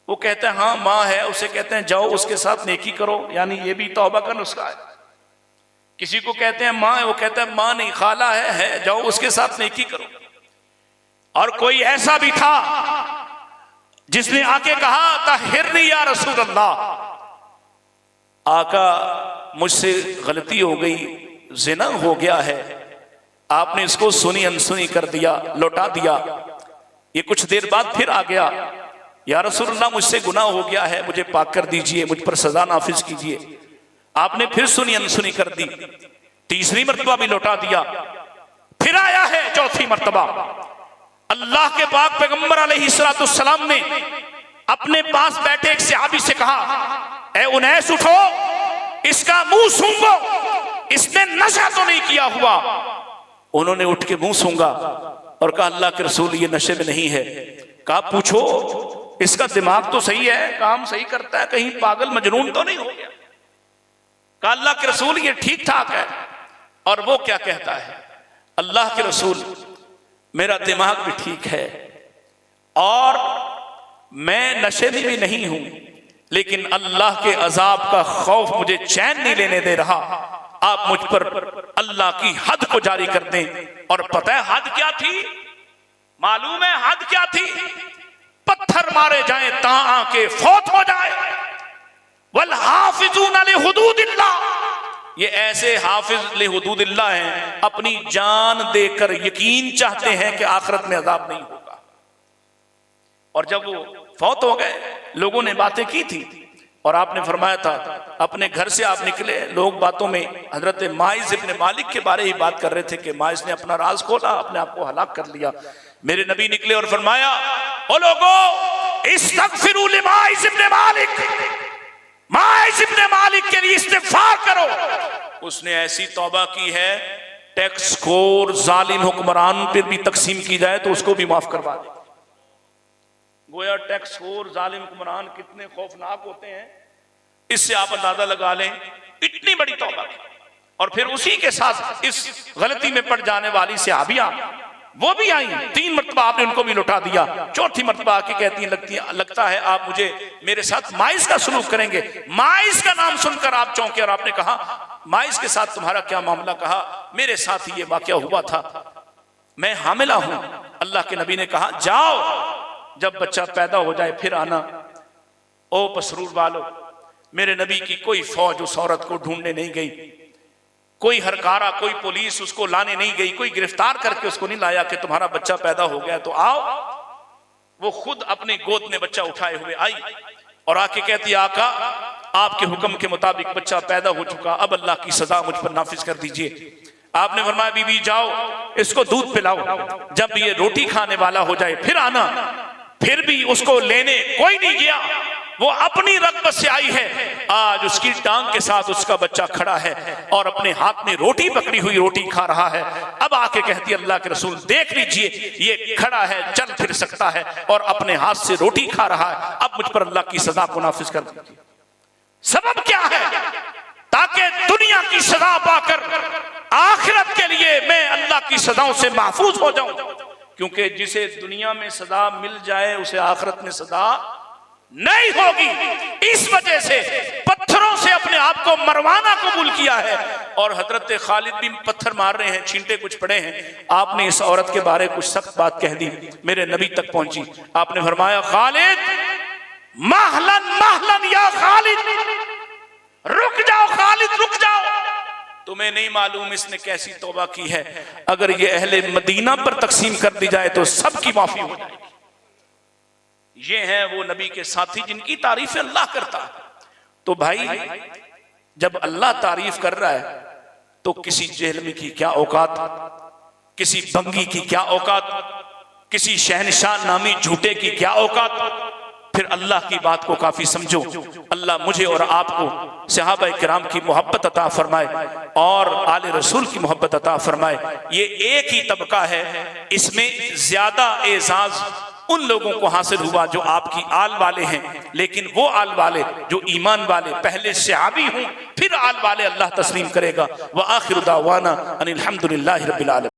वो कहता है हाँ माँ है, उसे कहते हैं जाओ उसके साथ नेकी करो, यानी ये भी तौबा का नुस्खा है। किसी को कहते हैं माँ है, वो कहता है माँ नहीं खाला है, जाओ उसके साथ नेकी करो। और कोई ऐसा भी था जिसने आके कहा ताहिरनी या रसूल अल्लाह, आका मुझसे गलती हो गई, जिना हो गया है, आपने इसको सुनी अनसुनी कर दिया, लौटा दिया। ये कुछ देर बाद फिर आ गया, या रसूलल्लाह मुझसे गुनाह हो गया है, मुझे पाक कर दीजिए, मुझ पर सजा नाफिज कीजिए। आपने फिर सुनी अनसुनी कर दी, तीसरी मर्तबा भी लौटा दिया, फिर आया है चौथी मर्तबा। अल्लाह के पाक पैगंबर अलैहिस्सलाम ने अपने पास बैठे एक सहाबी से कहा ए उनैस उठो, इसका मुंह सूंघो, इसने नशा तो नहीं किया हुआ। उन्होंने उठ के मुंह सूंघा और कहा अल्लाह के रसूल ये नशे में नहीं है। कहा पूछो इसका दिमाग तो सही है, काम सही करता है, कहीं पागल मजनून तो नहीं हो गया। कहा अल्लाह के रसूल ये ठीक ठाक है। और वो क्या कहता है, अल्लाह के रसूल मेरा दिमाग भी ठीक है और मैं नशे में भी नहीं हूं, लेकिन अल्लाह के अजाब का खौफ मुझे चैन नहीं लेने दे रहा। आप मुझ पर अल्लाह की हद को जारी कर दें। और पता है हद क्या थी? मालूम है हद क्या थी? पत्थर मारे जाए तां के फौत हो जाए। वल हाफिजून लिहुदूदिल्लाह, ये ऐसे हाफिज लिहुदूदिल्लाह हैं, अपनी जान देकर यकीन चाहते हैं कि आखिरत में अजाब नहीं होगा। और जब वो फौत हो गए, लोगों ने बातें की थी और आपने फरमाया था, अपने घर से आप निकले, लोग बातों में हजरत माइज इब्न मालिक के बारे ही बात कर रहे थे कि माइज ने अपना राज खोला, अपने आप को हलाक कर लिया। मेरे नबी निकले और फरमाया ओ लोगों इस्तगफिरू लिमाइज इब्न मालिक, माइज इब्न मालिक के लिए इस्तिगफार करो, उसने ऐसी तौबा की है टैक्स खोर जालिम हुक्मरान पर भी तकसीम की जाए तो उसको भी माफ करवा दे। गोया टैक्स खोर जालिम हुक्मरान कितने खौफनाक होते हैं, इससे आप अंदाजा लगा लें इतनी बड़ी तौबा की। और फिर उसी के साथ इस गलती में पड़ जाने वाली सहाबिया वो भी आई, 3 मरतबा आपने उनको भी लौटा दिया। चौथी मरतबा आके कहती है लगता है आप मुझे मेरे साथ माइस का सलूक करेंगे। माइस का नाम सुनकर आप चौंके और आपने कहा माइस के साथ तुम्हारा क्या मामला? कहा मेरे साथ ये वाकया हुआ था, मैं हामिला हूं। अल्लाह के नबी ने कहा जाओ, जब बच्चा पैदा हो जाए फिर आना। ओ पसरूर वालों, मेरे नबी की कोई फौज उस औरत को ढूंढने नहीं गई, कोई हरकारा, कोई पुलिस उसको लाने नहीं गई, कोई गिरफ्तार करके उसको नहीं लाया कि तुम्हारा बच्चा पैदा हो गया तो आओ। वो खुद अपनी गोद में बच्चा उठाए हुए आई और आके कहती आका आपके हुक्म के मुताबिक बच्चा पैदा हो चुका, अब अल्लाह की सजा मुझ पर नाफिज कर दीजिए। आपने फरमाया बीबी जाओ इसको दूध पिलाओ, जब ये रोटी खाने वाला हो जाए फिर आना। फिर भी उसको लेने कोई नहीं गया, वो अपनी रग़बत से आई है। आज उसकी टांग के साथ उसका बच्चा खड़ा है और अपने हाथ में रोटी पकड़ी हुई रोटी खा रहा है। अब आके कहती है अल्लाह के रसूल देख लीजिए ये खड़ा है, चल फिर सकता है और अपने हाथ से रोटी खा रहा है, अब मुझ पर अल्लाह की सजा को नाफिज कर दीजिए। सबब क्या है? ताकि दुनिया की सजा पाकर आखिरत के लिए मैं अल्लाह की सजाओं से महफूज हो जाऊं, क्योंकि जिसे दुनिया में सजा मिल जाए उसे आखिरत में सजा नहीं होगी। इस वजह से पत्थरों से अपने आप को मरवाना कबूल किया है। और हजरत खालिद भी पत्थर मार रहे हैं, छींटे कुछ पड़े हैं। आपने इस औरत के बारे कुछ सख्त बात कह दी, मेरे नबी तक पहुंची। आपने फरमाया खालिद महलन महलन या खालिद, रुक जाओ खालिद रुक जाओ, तुम्हें नहीं मालूम इसने कैसी तौबा की है, अगर ये अहले मदीना पर तकसीम कर दी जाए तो सबकी माफी हो जाएगी। ये हैं वो नबी के साथी जिनकी तारीफ अल्लाह करता है। तो भाई जब अल्लाह तारीफ कर रहा है तो किसी जेहलमी की क्या औकात, किसी बंगी की क्या औकात, किसी शहनशाह नामी झूठे की क्या औकात। फिर अल्लाह की बात को काफी समझो। अल्लाह मुझे और आपको सहाबा किराम की मोहब्बत अता फरमाए और आले रसूल की मोहब्बत अता फरमाए। ये एक ही तबका है, इसमें ज्यादा एजाज उन लोगों को हासिल हुआ जो आपकी आल वाले हैं, लेकिन वो आल वाले जो ईमान वाले, पहले सहाबी हूं फिर आल वाले अल्लाह तस्लीम करेगा। व आखिर दावाना अनिल हम्दुलिल्लाहि रब्बिल आलमीन।